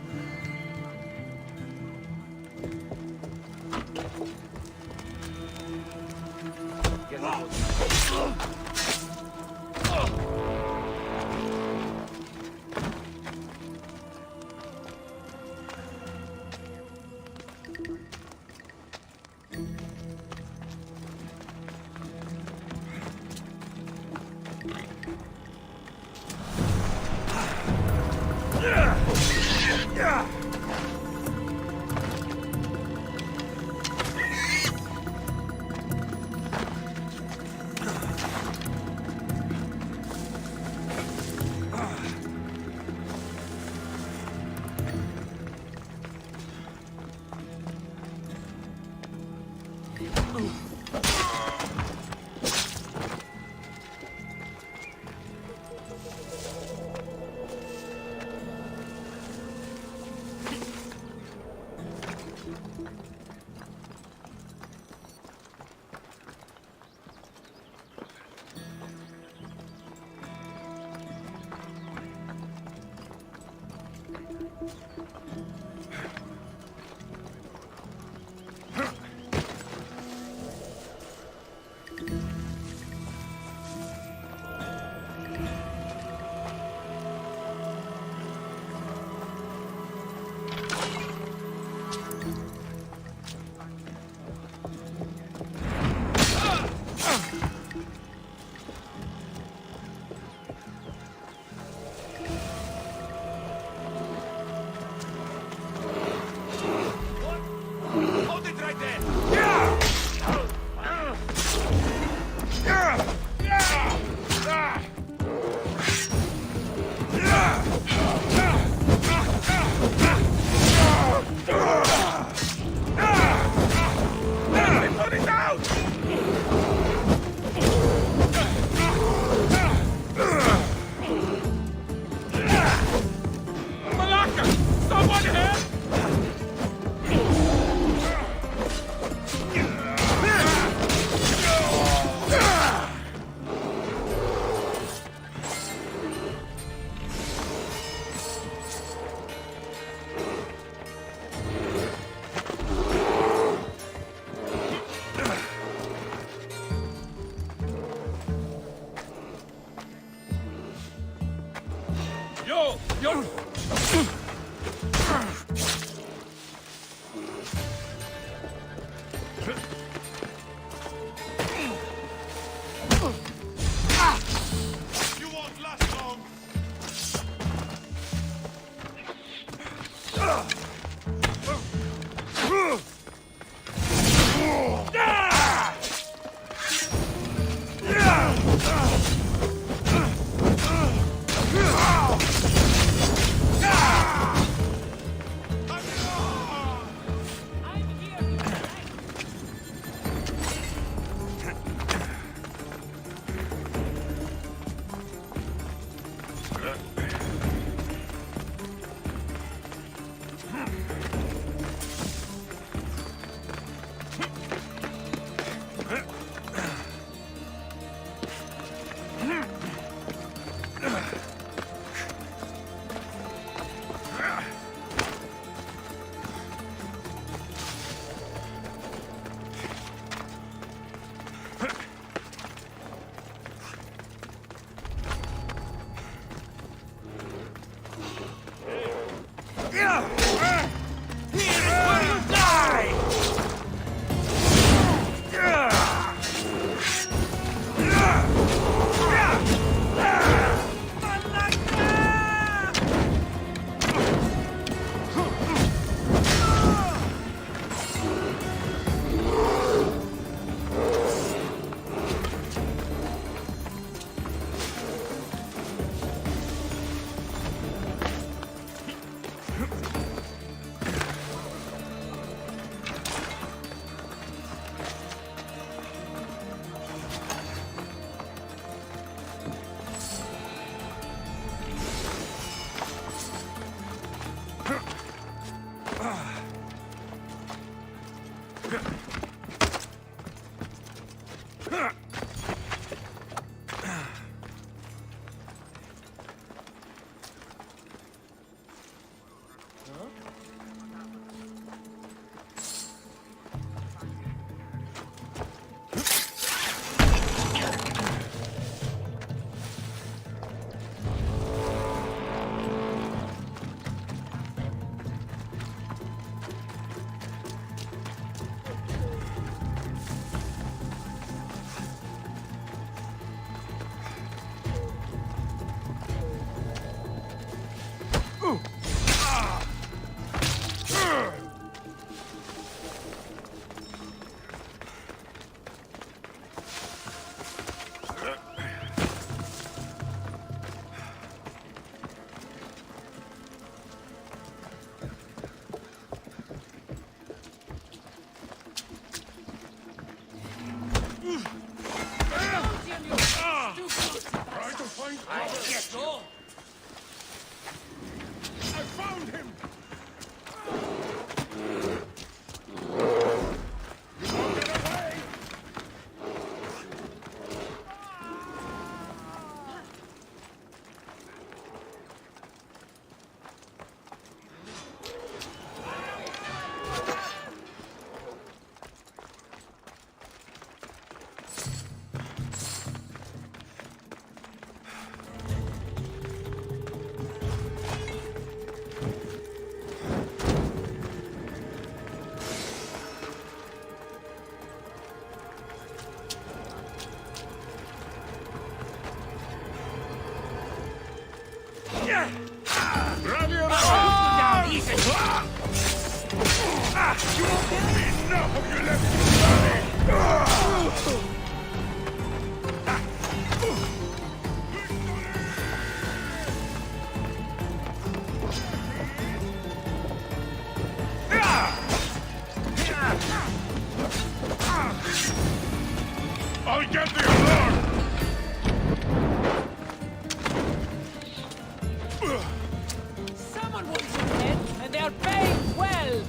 I'll get the alarm! Someone wants your head, and they are paying well!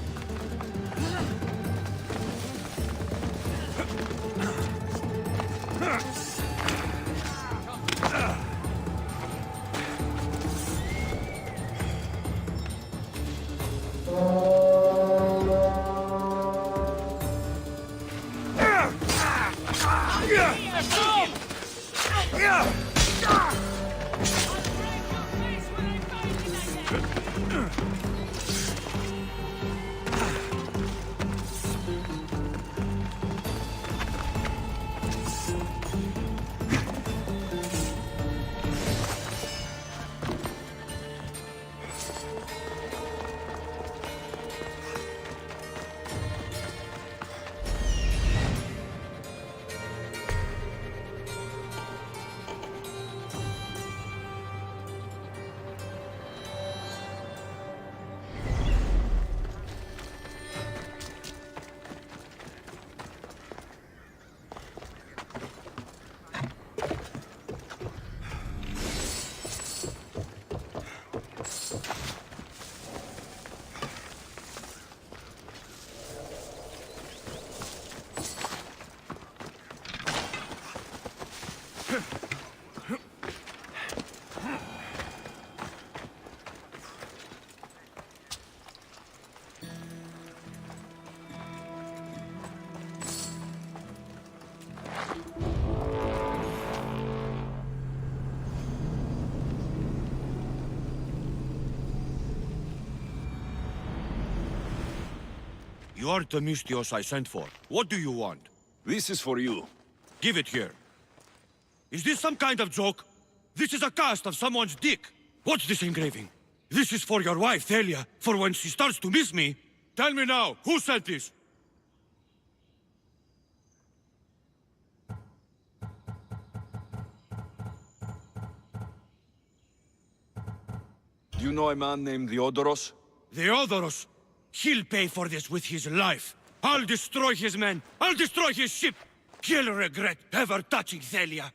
You are the Mystios I sent for. What do you want? This is for you. Give it here. Is this some kind of joke? This is a cast of someone's dick. What's this engraving? This is for your wife, Thalia, for when she starts to miss me. Tell me now, who sent this? Do you know a man named Theodoros? Theodoros? He'll pay for this with his life. I'll destroy his men. I'll destroy his ship. He'll regret ever touching Thalia.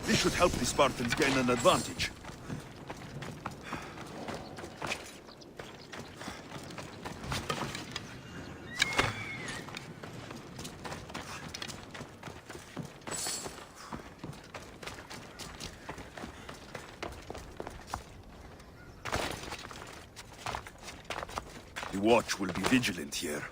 This should help the Spartans gain an advantage. The watch will be vigilant here.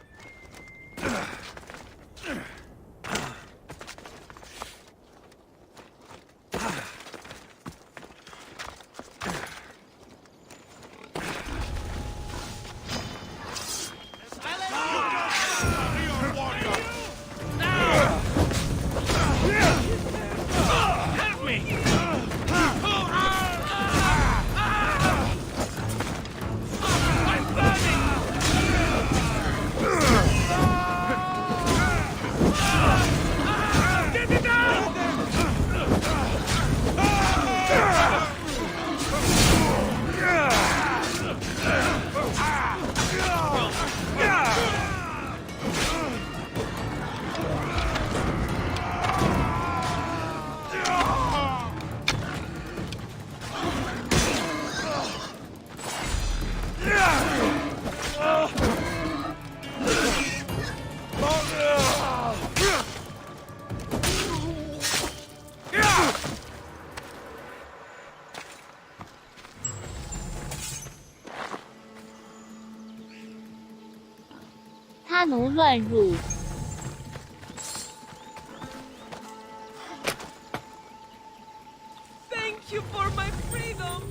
奴乱入。Thank you for my freedom.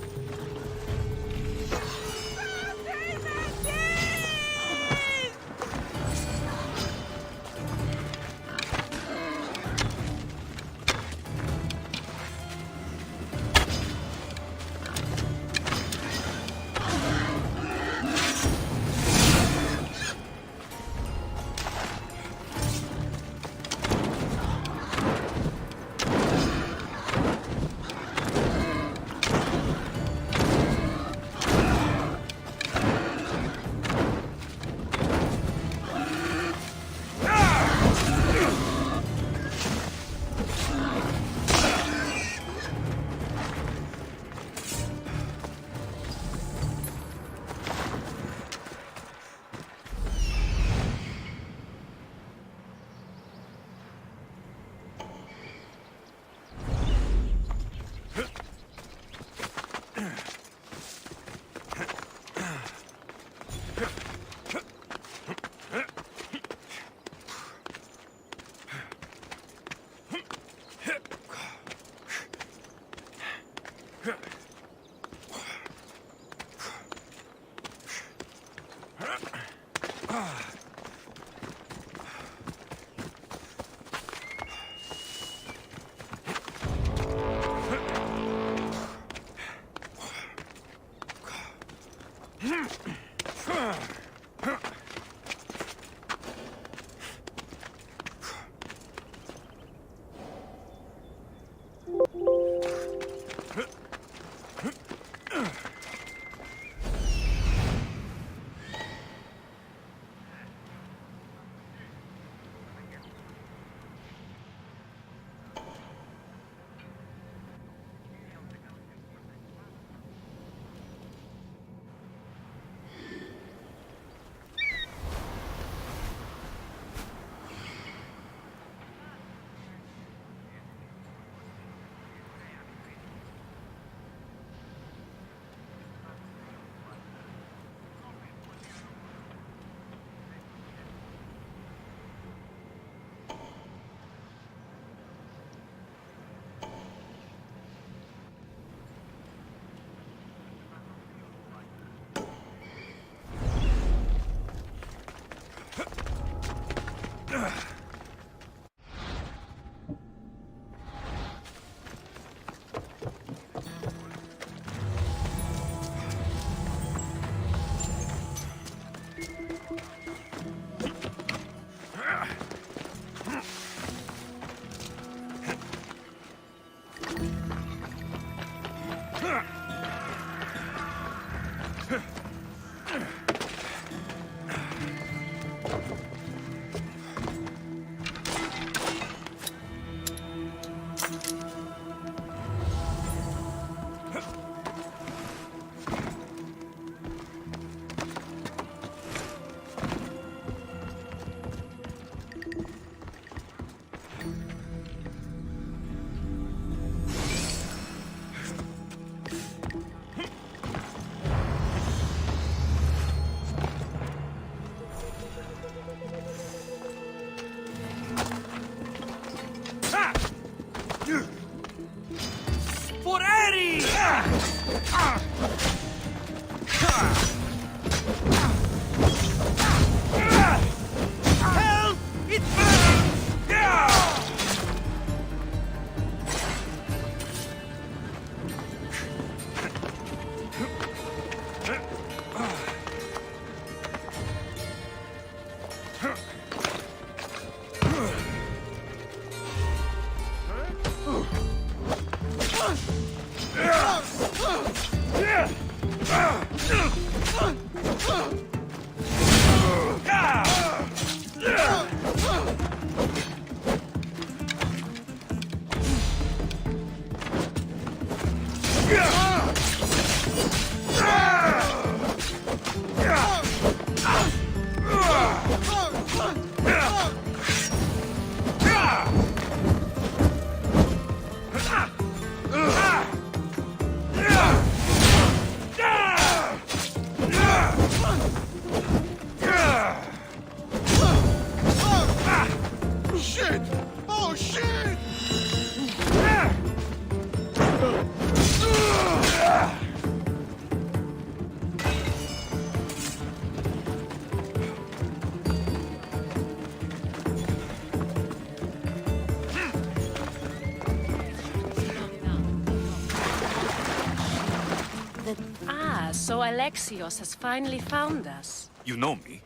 Ah, so Alexios has finally found us. You know me.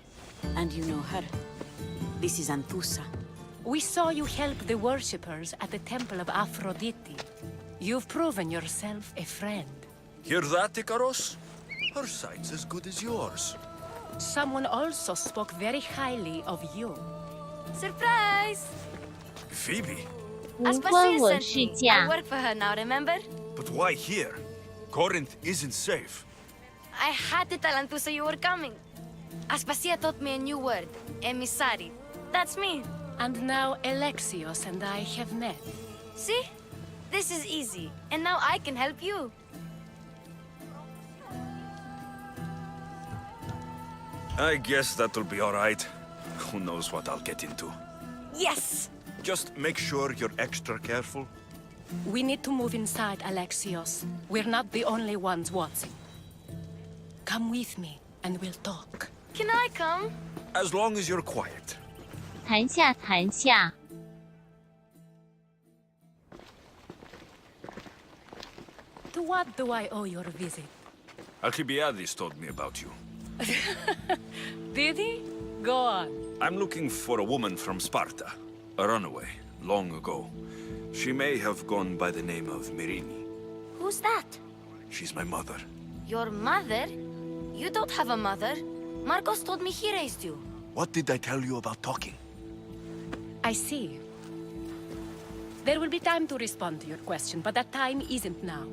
And you know her. This is Anthusa. We saw you help the worshippers at the Temple of Aphrodite. You've proven yourself a friend. Hear that, Ikaros? Her sight's as good as yours. Someone also spoke very highly of you. Surprise! Phoebe? 无关我事 I 假。 work for her now, remember? But why here? Corinth isn't safe. I had to tell Anthusa you were coming. Aspasia taught me a new word, emissary. That's me. And now Alexios and I have met. See? This is easy. And now I can help you. I guess that'll be all right. Who knows what I'll get into. Yes! Just make sure you're extra careful. We need to move inside, Alexios. We're not the only ones watching. Come with me, and we'll talk. Can I come? As long as you're quiet. 谈下谈下。 To what do I owe your visit? Alcibiades told me about you. Did he? Go on. I'm looking for a woman from Sparta. A runaway, long ago. She may have gone by the name of Myrine. Who's that? She's my mother. Your mother? You don't have a mother. Marcos told me he raised you. What did I tell you about talking? I see. There will be time to respond to your question, but that time isn't now.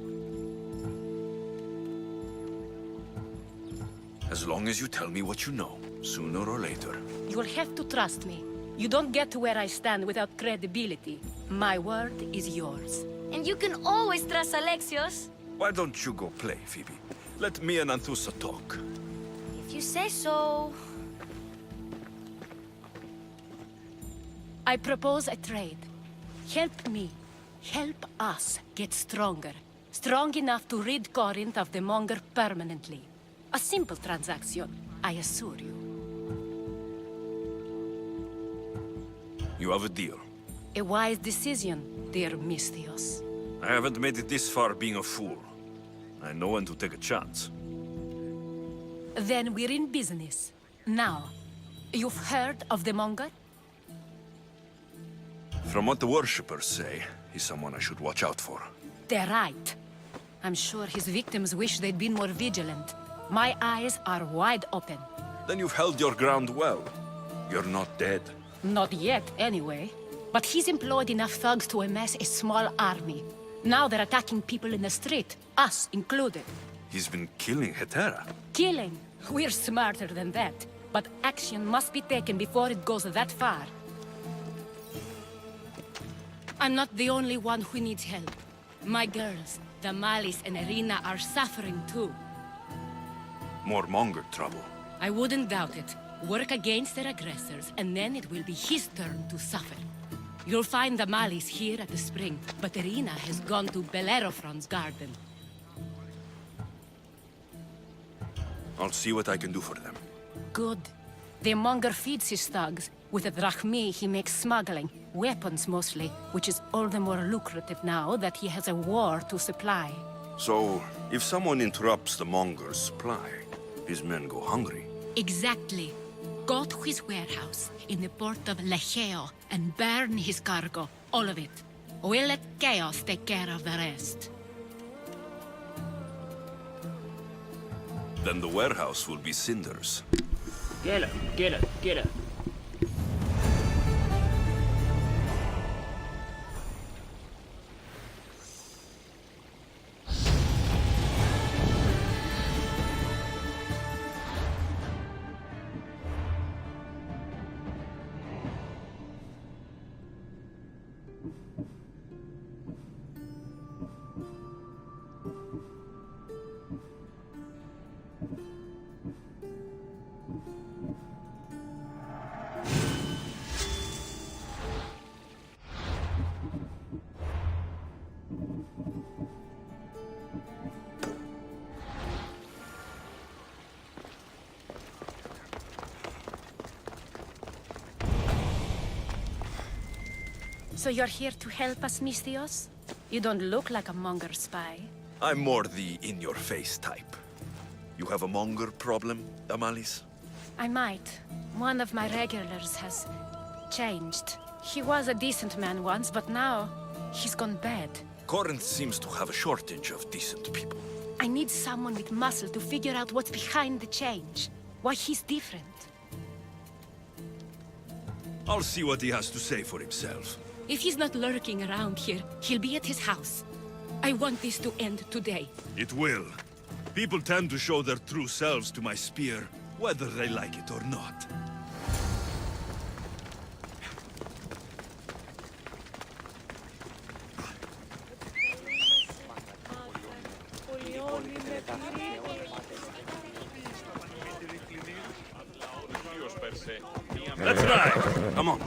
As long as you tell me what you know, sooner or later. You'll have to trust me. You don't get to where I stand without credibility. My word is yours. And you can always trust Alexios. Why don't you go play, Phoebe? Let me and Anthusa talk. If you say so. I propose a trade. Help me. Help us get stronger. Strong enough to rid Corinth of the Monger permanently. A simple transaction, I assure you. You have a deal. A wise decision, dear Misthios. I haven't made it this far being a fool. I know when to take a chance. Then we're in business. Now, you've heard of the Monger? From what the worshippers say, he's someone I should watch out for. They're right. I'm sure his victims wish they'd been more vigilant. My eyes are wide open. Then you've held your ground well. You're not dead. Not yet, anyway. But he's employed enough thugs to amass a small army. Now they're attacking people in the street, us included. He's been killing Hetera. Killing? We're smarter than that. But action must be taken before it goes that far. I'm not the only one who needs help. My girls, Damalis and Irina, are suffering too. More Monger trouble. I wouldn't doubt it. Work against their aggressors, and then it will be his turn to suffer. You'll find Damalis here at the spring, but Irina has gone to Bellerophon's garden. I'll see what I can do for them. Good. The Monger feeds his thugs. With the drachmi, he makes smuggling. Weapons, mostly, which is all the more lucrative now that he has a war to supply. So, if someone interrupts the Monger's supply, his men go hungry. Exactly. Go to his warehouse in the port of Lecheo and burn his cargo, all of it. We'll let chaos take care of the rest. Then the warehouse will be cinders. Get her, get her, get her. So you're here to help us, Misthios? You don't look like a Monger spy. I'm more the in-your-face type. You have a monger problem, Amalis? I might. One of my regulars has changed. He was a decent man once, but now he's gone bad. Corinth seems to have a shortage of decent people. I need someone with muscle to figure out what's behind the change. Why he's different. I'll see what he has to say for himself. If he's not lurking around here, he'll be at his house. I want this to end today. It will. People tend to show their true selves to my spear, whether they like it or not. Let's ride! Come on.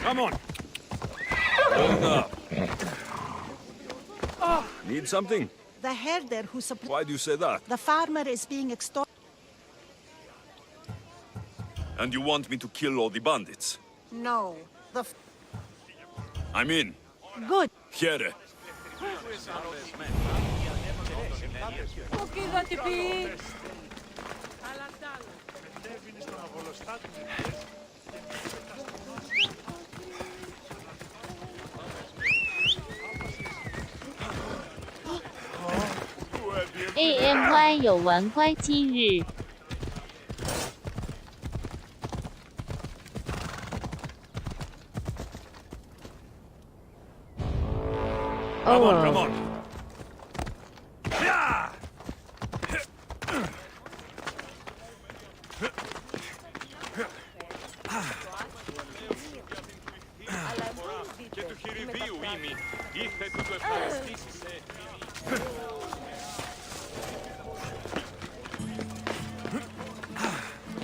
Come on! Hold up. Need something? The herder who supplies... Why do you say that? The farmer is being extorted. And you want me to kill all the bandits? No. The... I'm in. Good. Here. AMY 有玩乖今日。Come on, come on! Και του χειριδίου είμαι, ήρθε του το ευχαριστήσεις.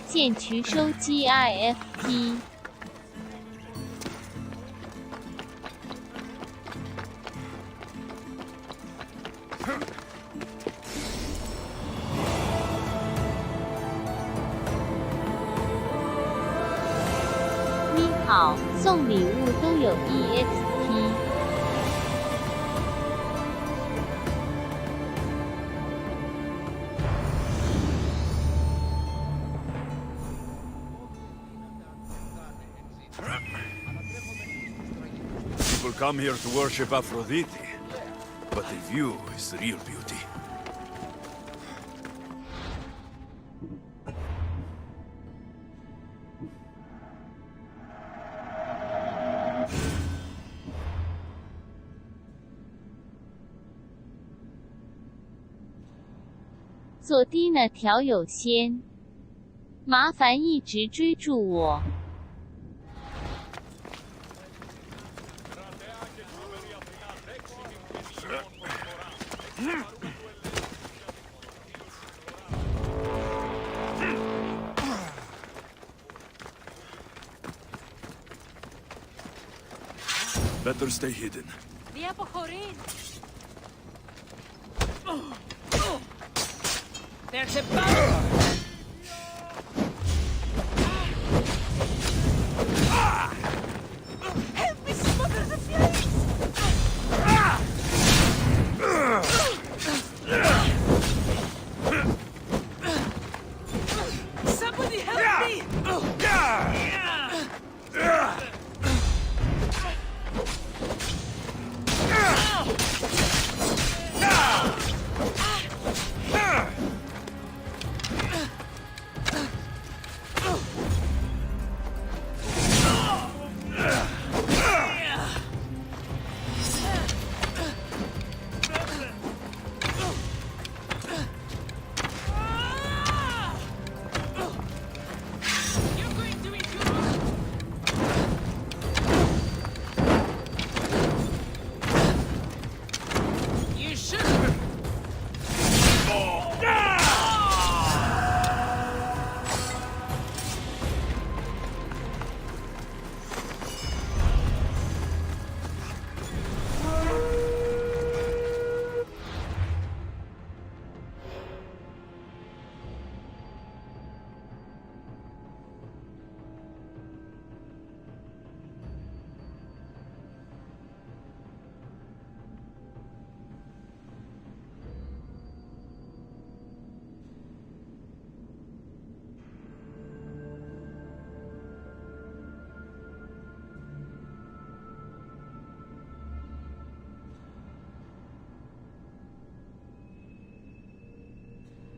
剑渠收机 IFP。你好，送礼物都有 EXP。People come here to worship Aphrodite, but the view is the real beauty. "左低那条有仙，麻烦一直追住我。Better stay hidden. Di αποχωρεί. There's a power! Help me smother the flames! Somebody help me!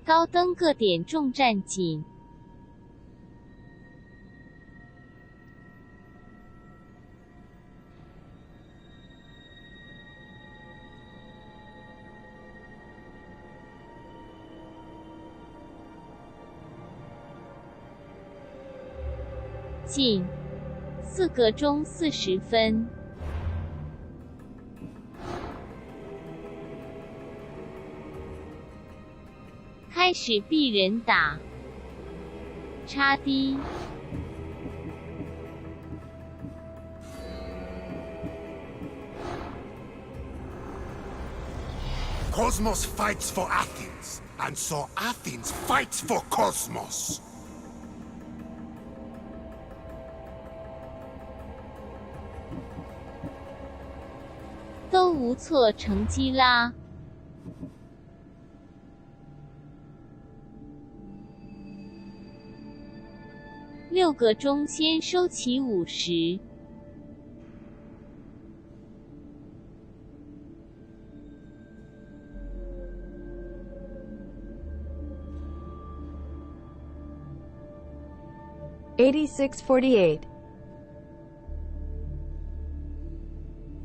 高登各点重战警。进4个钟40分。开始避人打。插低。Cosmos fights for Athens, and so Athens fights for Cosmos. 都无错，成绩啦。6个钟先收齐50。8648.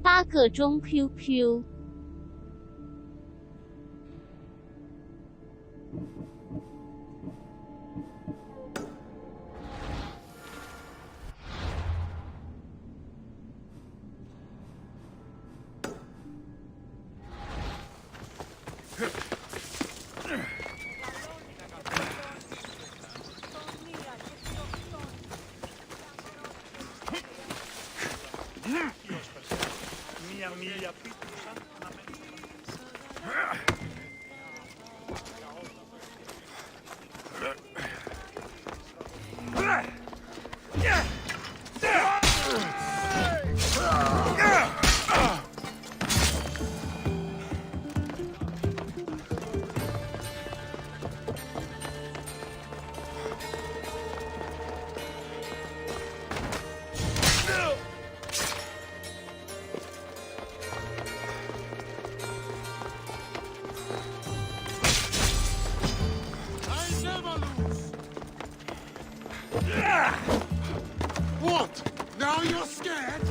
8个钟 QQ。What? Now you're scared?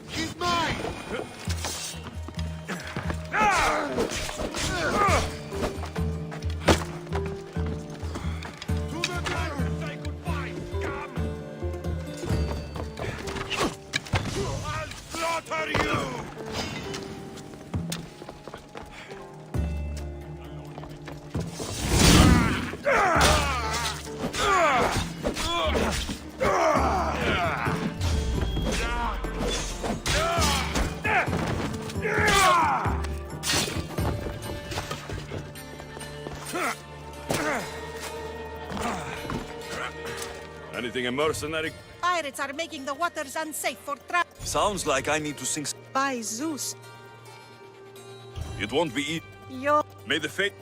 He's mine! To the ground! Say goodbye! Come! I'll slaughter you! Anything a mercenary? Pirates are making the waters unsafe for travel. Sounds like I need to sing. By Zeus. It won't be easy. Yo. May the fate.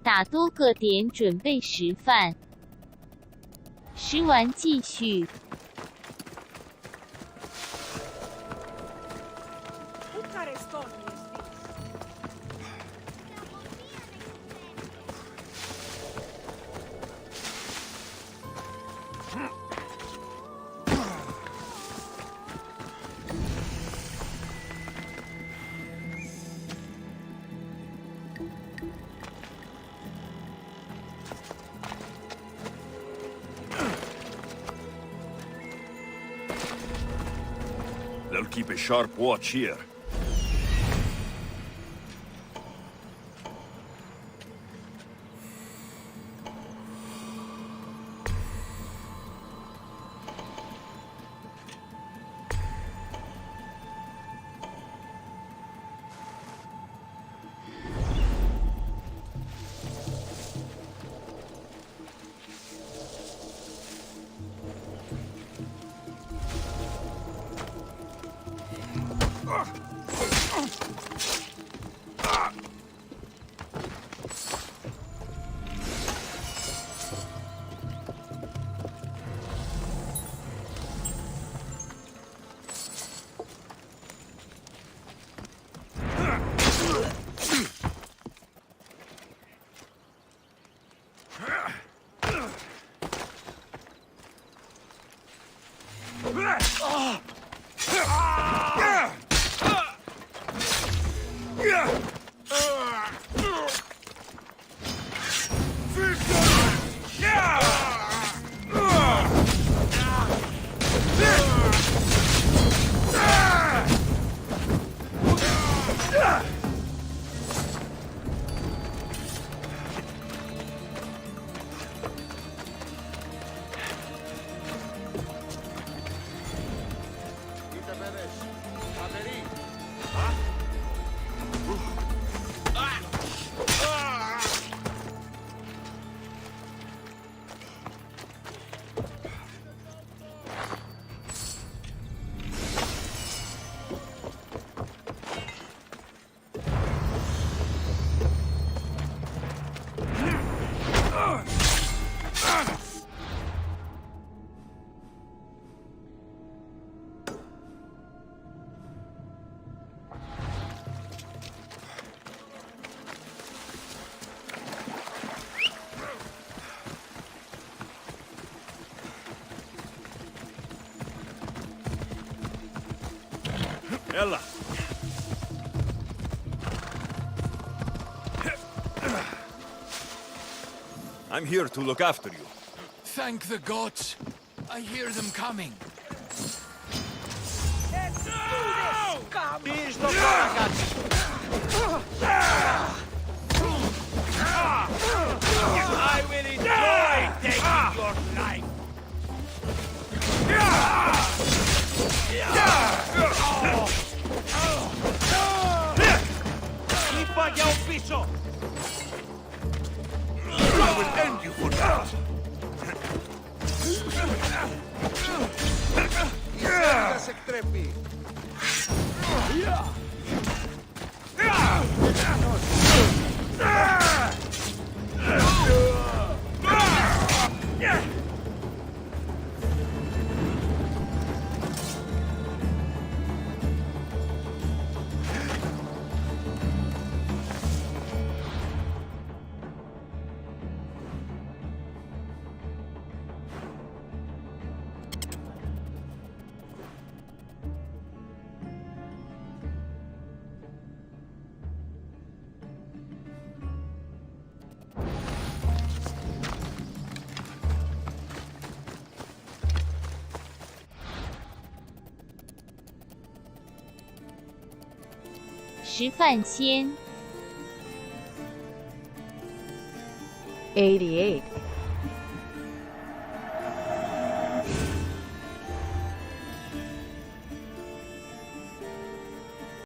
打多个点准备食饭。食完继续。They'll keep a sharp watch here. Ella. I'm here to look after you. Thank the gods. I hear them coming. I will enjoy taking your life. Είπα για ο πίσω. I will end you for that. Η σέλιδα σε εκτρέπει.食饭先。 88.